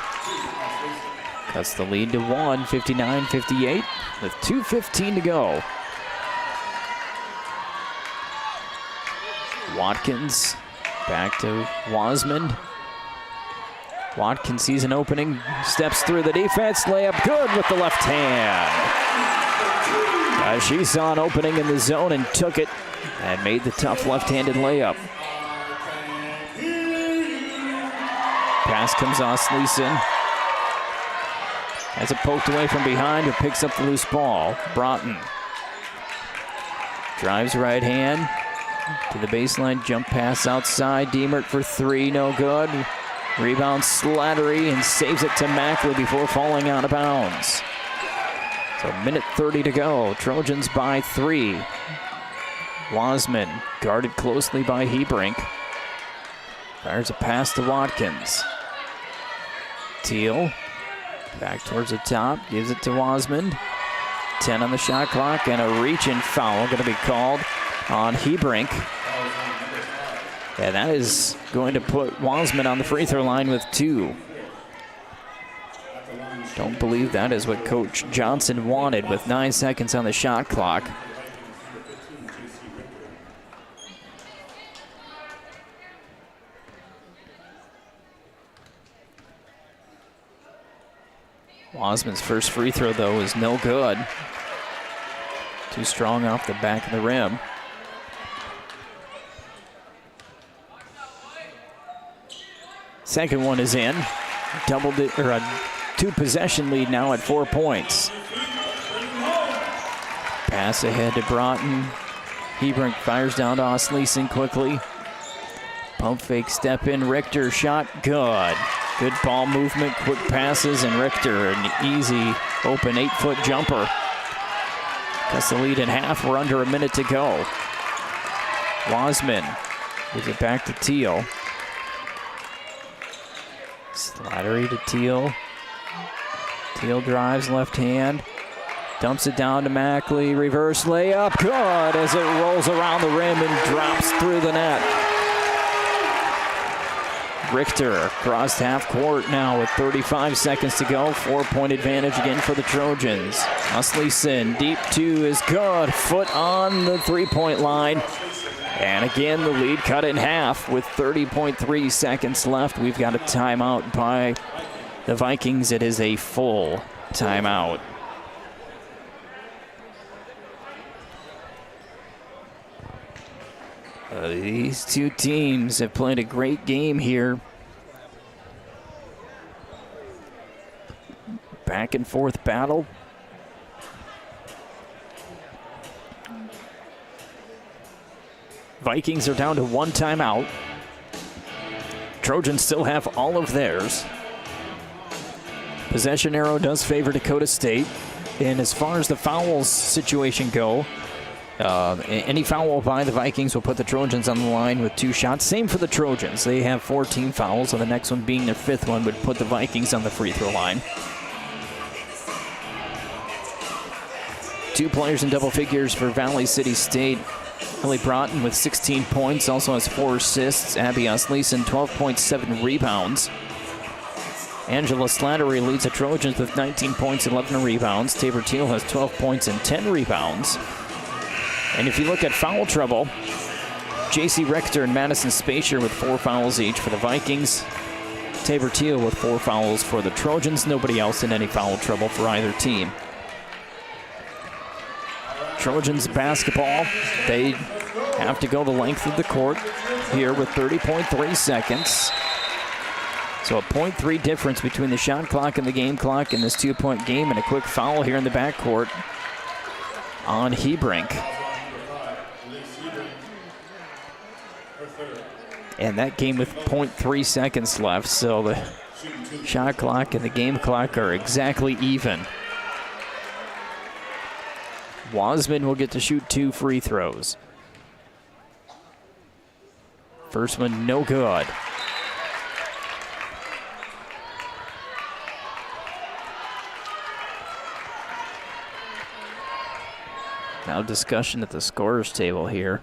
Cuts the lead to 1, 59-58, with 2:15 to go. Watkins back to Wasman. Watkins sees an opening, steps through the defense, layup good with the left hand. She saw an opening in the zone and took it and made the tough left-handed layup. Pass comes Osleson. Has it poked away from behind, but picks up the loose ball. Broughton drives right hand to the baseline, jump pass outside. Diemert for 3, no good. Rebound Slattery and saves it to Mackley before falling out of bounds. So minute 30 to go. Trojans by 3. Wasman guarded closely by Hebrink. Fires a pass to Watkins. Teal back towards the top, gives it to Wasman. 10 on the shot clock, and a reach-in foul going to be called on Hebrink. Yeah, that is going to put Wasman on the free throw line with 2. Don't believe that is what Coach Johnson wanted with 9 seconds on the shot clock. Wasman's first free throw, though, is no good. Too strong off the back of the rim. Second one is in. Doubled it, or a 2-possession lead now at 4 points. Pass ahead to Broughton. Hebrink fires down to Osleson quickly. Pump fake, step in, Richter shot, good. Good ball movement, quick passes, and Richter, an easy open 8-foot jumper. Cuts the lead in half, we're under a minute to go. Wasman gives it back to Teal. Slattery to Teal. Teal drives left hand. Dumps it down to Mackley. Reverse layup. Good as it rolls around the rim and drops through the net. Richter crossed half court now with 35 seconds to go. 4-point advantage again for the Trojans. Asleason deep two is good. Foot on the 3-point line. And again, the lead cut in half with 30.3 seconds left. We've got a timeout by the Vikings. It is a full timeout. These two teams have played a great game here. Back and forth battle. Vikings are down to one timeout. Trojans still have all of theirs. Possession arrow does favor Dakota State. And as far as the fouls situation go, any foul by the Vikings will put the Trojans on the line with 2 shots. Same for the Trojans. They have 14 fouls, and the next one being their 5th one would put the Vikings on the free throw line. 2 players in double figures for Valley City State. Ellie Broughton with 16 points, also has 4 assists. Abby Asleason, 12.7 rebounds. Angela Slattery leads the Trojans with 19 points, 11 rebounds. Tabor Teal has 12 points and 10 rebounds. And if you look at foul trouble, J.C. Richter and Madison Spacier with 4 fouls each for the Vikings. Tabor Teal with 4 fouls for the Trojans. Nobody else in any foul trouble for either team. Trojans basketball. They have to go the length of the court here with 30.3 seconds. So a 0.3 difference between the shot clock and the game clock in this 2-point game, and a quick foul here in the backcourt on Hebrink. And that game with 0.3 seconds left, so the shot clock and the game clock are exactly even. Wasman will get to shoot 2 free throws. First one, no good. Now discussion at the scorer's table here.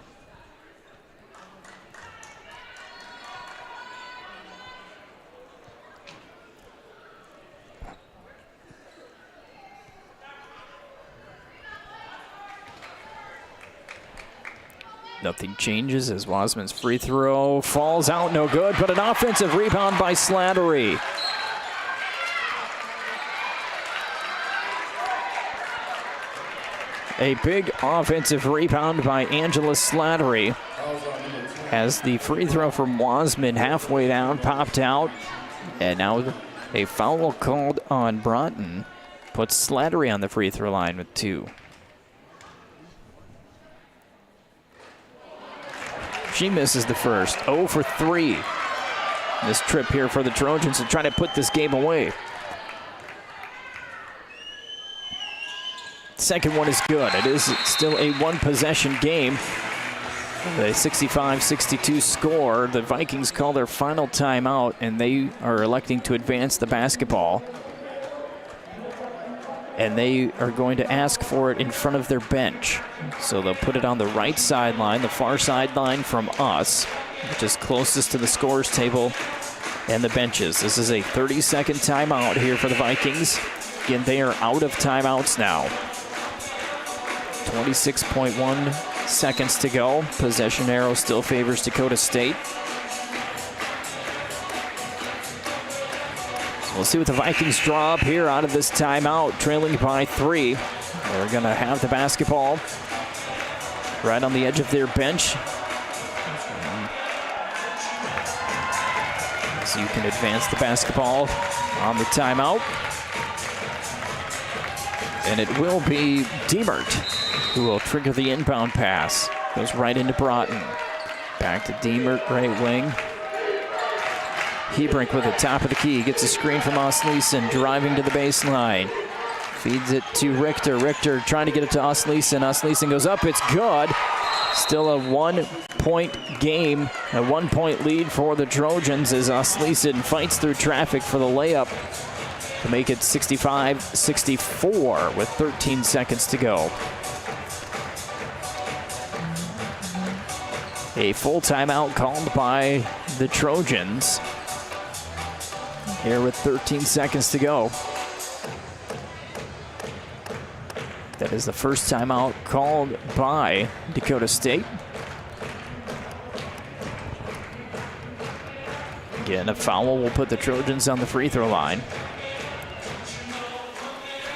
Nothing changes as Wasman's free throw falls out, no good, but an offensive rebound by Slattery. A big offensive rebound by Angela Slattery as the free throw from Wasman halfway down popped out. And now a foul called on Broughton puts Slattery on the free throw line with 2. She misses the first. 0 for 3. This trip here for the Trojans to try to put this game away. Second one is good. It is still a 1-possession game. The 65-62 score. The Vikings call their final timeout, and they are electing to advance the basketball. And they are going to ask for it in front of their bench. So they'll put it on the right sideline, the far sideline from us, which is closest to the scorer's table and the benches. This is a 30-second timeout here for the Vikings. Again, they are out of timeouts now. 26.1 seconds to go. Possession arrow still favors Dakota State. We'll see what the Vikings draw up here out of this timeout, trailing by 3. They're going to have the basketball right on the edge of their bench. So you can advance the basketball on the timeout. And it will be Diemert who will trigger the inbound pass. Goes right into Broughton. Back to Diemert, right wing. Hebrink with the top of the key, gets a screen from Asleason, driving to the baseline. Feeds it to Richter. Richter trying to get it to Asleason. Asleason goes up, it's good. Still a 1-point game, a 1-point lead for the Trojans as Asleason fights through traffic for the layup to make it 65-64 with 13 seconds to go. A full timeout called by the Trojans here with 13 seconds to go. That is the first timeout called by Dakota State. Again, a foul will put the Trojans on the free throw line.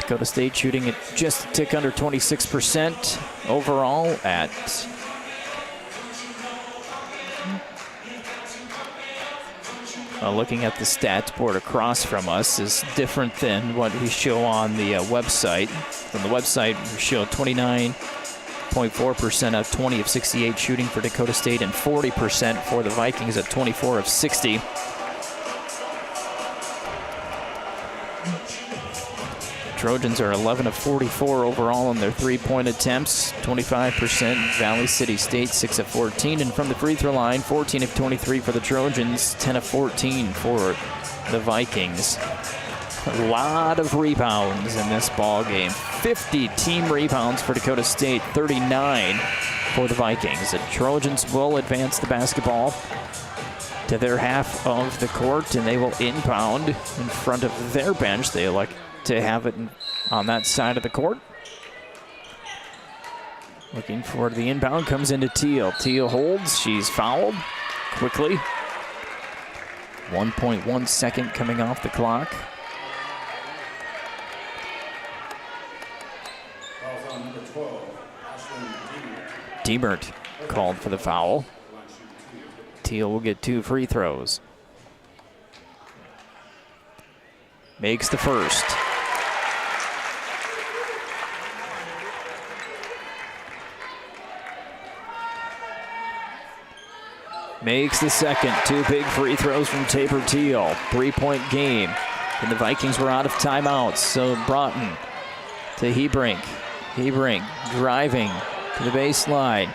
Dakota State shooting at just a tick under 26% overall at looking at the stats board across from us is different than what we show on the website. On the website, we show 29.4% of 20 of 68 shooting for Dakota State and 40% for the Vikings at 24 of 60. Trojans are 11 of 44 overall on their three-point attempts, 25%. Valley City State 6 of 14, and from the free throw line, 14 of 23 for the Trojans, 10 of 14 for the Vikings. A lot of rebounds in this ball game. 50 team rebounds for Dakota State, 39 for the Vikings. The Trojans will advance the basketball to their half of the court, and they will inbound in front of their bench. They elect to have it on that side of the court. Looking for the inbound, comes into Teal. Teal holds, she's fouled quickly. 1.1 second coming off the clock. Diemert called for the foul. Teal will get 2 free throws. Makes the first. Makes the second. 2 big free throws from Tabor Teal. 3-point game. And the Vikings were out of timeouts. So Broughton to Hebrink. Hebrink driving to the baseline.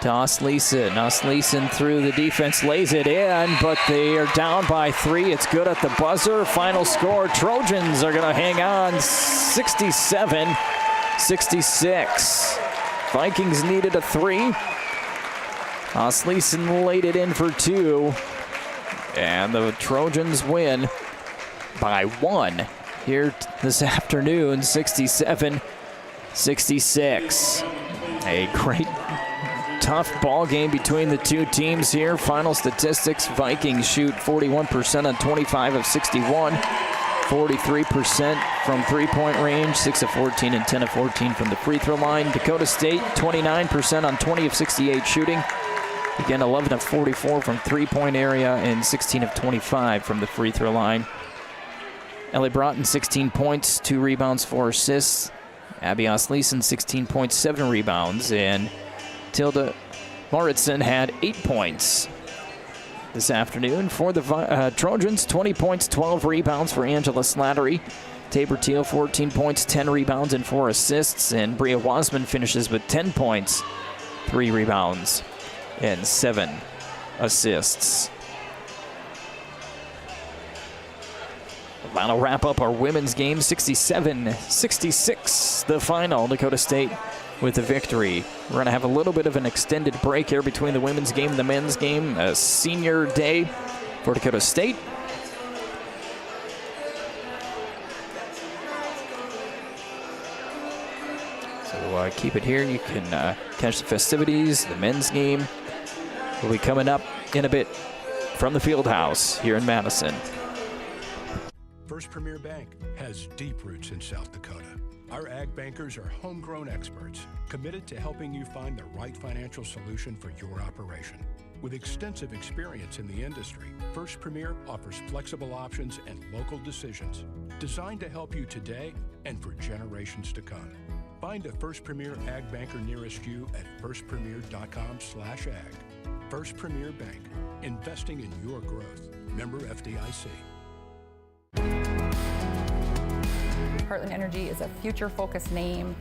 To Asleason. Asleason through the defense, lays it in, but they are down by 3. It's good at the buzzer. Final score, Trojans are going to hang on 67-66. Vikings needed a 3. Asleason laid it in for 2. And the Trojans win by 1 here this afternoon, 67-66. A great tough ball game between the two teams here. Final statistics, Vikings shoot 41% on 25 of 61, 43% from three-point range, 6 of 14 and 10 of 14 from the free throw line. Dakota State, 29% on 20 of 68 shooting. Again, 11 of 44 from three-point area and 16 of 25 from the free throw line. Ellie Broughton, 16 points, 2 rebounds, 4 assists. Abby Asleason, 16 points, 7 rebounds, and Tilda Moritzen had 8 points this afternoon. For the Trojans, 20 points, 12 rebounds for Angela Slattery. Tabor Teal, 14 points, 10 rebounds, and 4 assists. And Bria Wasman finishes with 10 points, 3 rebounds, and 7 assists. That'll wrap up our women's game, 67-66, the final. Dakota State with the victory. We're going to have a little bit of an extended break here between the women's game and the men's game. A senior day for Dakota State. So keep it here. You can catch the festivities. The men's game will be coming up in a bit from the Fieldhouse here in Madison. First Premier Bank has deep roots in South Dakota. Our ag bankers are homegrown experts committed to helping you find the right financial solution for your operation. With extensive experience in the industry, First Premier offers flexible options and local decisions designed to help you today and for generations to come. Find a First Premier ag banker nearest you at firstpremier.com/ag. First Premier Bank, investing in your growth. Member FDIC. Heartland Energy is a future-focused name.